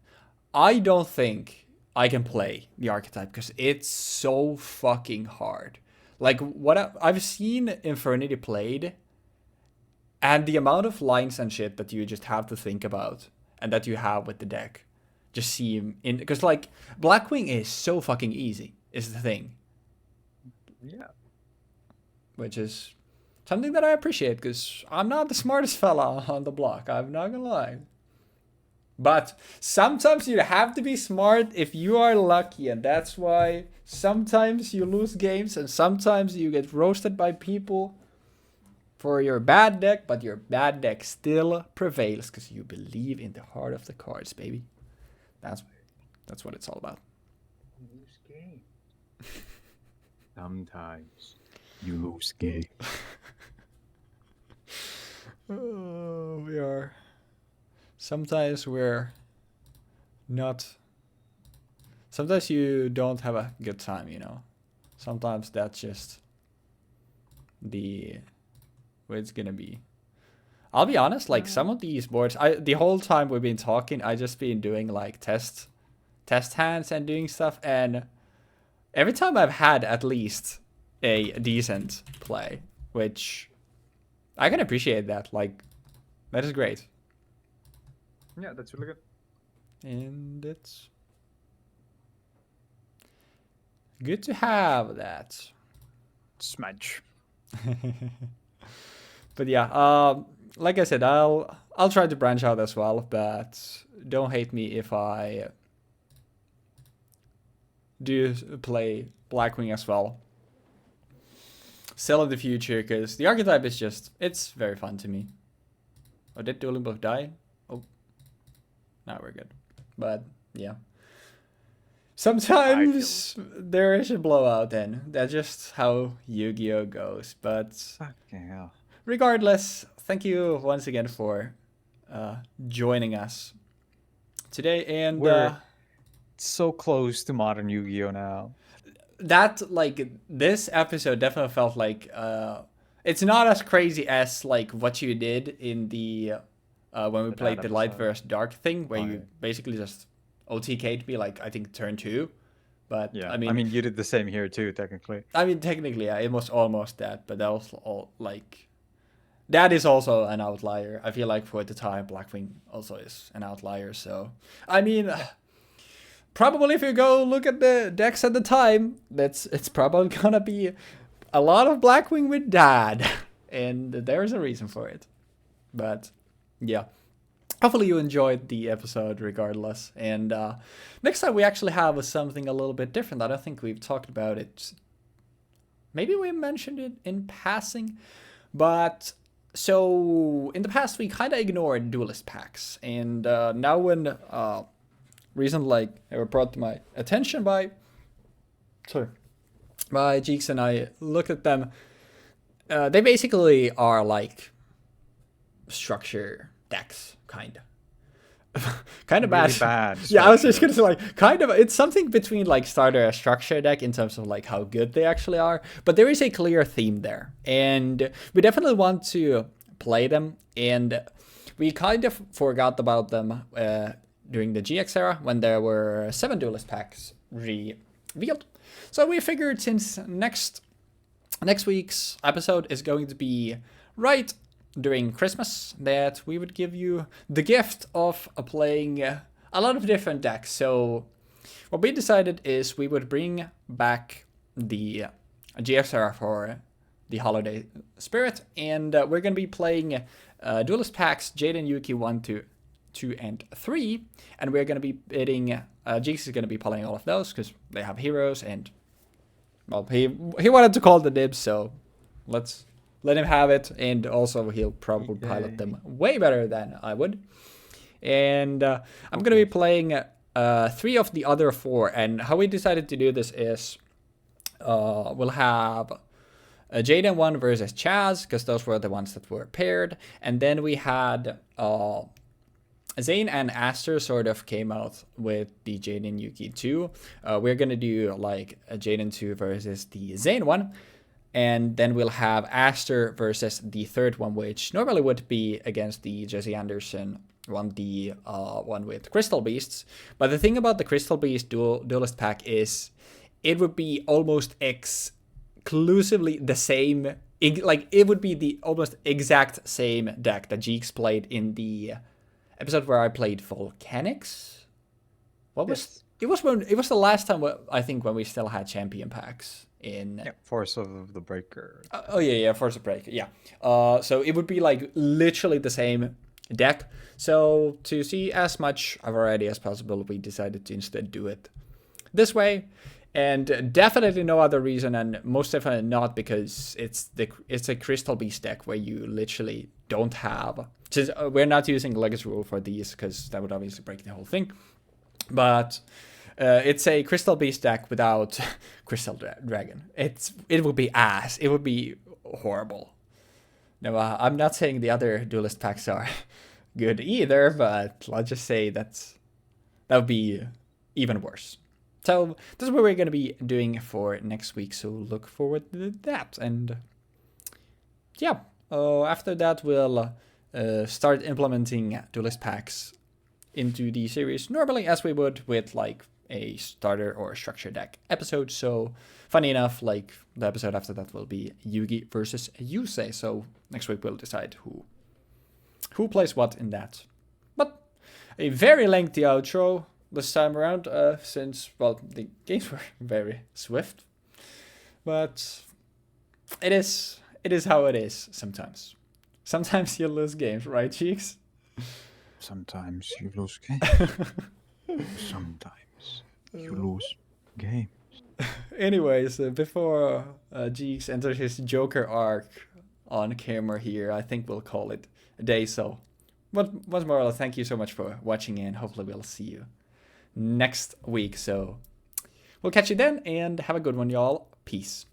I don't think I can play the archetype because it's so fucking hard. Like what I've seen Infernity played, and the amount of lines and shit that you just have to think about and that you have with the deck just seem in because like Blackwing is so fucking easy is the thing. Yeah. Which is something that I appreciate because I'm not the smartest fella on the block. I'm not gonna lie. But sometimes you have to be smart if you are lucky, and that's why sometimes you lose games and sometimes you get roasted by people for your bad deck, but your bad deck still prevails because you believe in the heart of the cards, baby. That's what it's all about. Lose game. Sometimes you lose game. Oh, we are. Sometimes we're not. Sometimes you don't have a good time, you know. Sometimes that's just the way it's gonna be. I'll be honest, like some of these boards, the whole time we've been talking, I just been doing like test hands and doing stuff, and every time I've had at least a decent play, which I can appreciate that. Like that is great. Yeah, that's really good. And it's good to have that. Smudge. But yeah, like I said, I'll try to branch out as well, but don't hate me if I do play Blackwing as well. Still in the future, because the archetype is just, it's very fun to me. Oh, did Dueling Book die? Oh, now we're good. But yeah. Sometimes there is a blowout then. That's just how Yu-Gi-Oh goes. But Fucking hell. regardless, thank you once again for joining us today. And We're so close to modern Yu-Gi-Oh now. that, like, this episode definitely felt like it's not as crazy as like what you did in the when we played the light versus dark thing, where you basically just OTK'd me like I think turn 2. But Yeah, I mean you did the same here too, technically. I mean technically, yeah, it was almost that, but that was all like that is also an outlier. I feel like for the time, Blackwing also is an outlier. So I mean, probably if you go look at the decks at the time, it's probably gonna be a lot of Blackwing with Dad, and there's a reason for it. But yeah, hopefully you enjoyed the episode regardless. And next time we actually have something a little bit different. I don't think we've talked about it. Maybe we mentioned it in passing, but so in the past we kind of ignored duelist packs, and now when recently like they were brought to my attention by Jeexx, and I looked at them. They basically are like structure decks, kind of. Kind of really bad. bad. Yeah, I was just gonna say like kind of. It's something between like starter and structure deck in terms of like how good they actually are. But there is a clear theme there, and we definitely want to play them. And we kind of forgot about them during the Jeexx era when there were 7 duelist packs revealed. So we figured since next week's episode is going to be right during Christmas, that we would give you the gift of playing a lot of different decks. So what we decided is we would bring back the Jeexx era for the holiday spirit, and we're going to be playing duelist packs Jaden, Yuki 1, 2, and 3, and we're going to be bidding. Jeexx is going to be playing all of those because they have heroes, and well, he wanted to call the dibs, so let's let him have it, and also he'll probably pilot them way better than I would. And I'm going to be playing 3 of the other 4, and how we decided to do this is we'll have Jaden 1 versus Chaz, because those were the ones that were paired, and then we had Zane and Aster sort of came out with the Jaden Yuki 2. We're going to do like a Jaden 2 versus the Zane 1. And then we'll have Aster versus the third one, which normally would be against the Jesse Anderson one, the one with Crystal Beasts. But the thing about the Crystal Beast duelist pack is it would be almost exclusively the same. Like, it would be the almost exact same deck that Jeexx played in the episode where I played Volcanics. What was it? Was the last time I think when we still had champion packs in Force of the Breaker. Force of Breaker. Yeah. So it would be like literally the same deck. So to see as much variety as possible, we decided to instead do it this way. And definitely no other reason, and most definitely not because it's a Crystal Beast deck where you literally don't have. Since we're not using Legacy Rule for these because that would obviously break the whole thing. But it's a Crystal Beast deck without Crystal Dragon. It would be ass. It would be horrible. No, I'm not saying the other duelist packs are good either, but let's just say that would be even worse. So this is what we're going to be doing for next week, so look forward to that. And yeah, after that we'll start implementing duelist packs into the series normally as we would with like a starter or structure deck episode. So funny enough, like the episode after that will be Yugi versus Yusei. So next week we'll decide who plays what in that. But a very lengthy outro this time around, since, well, the games were very swift. But it is how it is sometimes. Sometimes you lose games, right, Jeexx? Sometimes you lose games. Sometimes you lose games. Anyways, before Jeexx enters his Joker arc on camera here, I think we'll call it a day. So, once more, thank you so much for watching, and hopefully we'll see you next week. So we'll catch you then, and have a good one, y'all. Peace.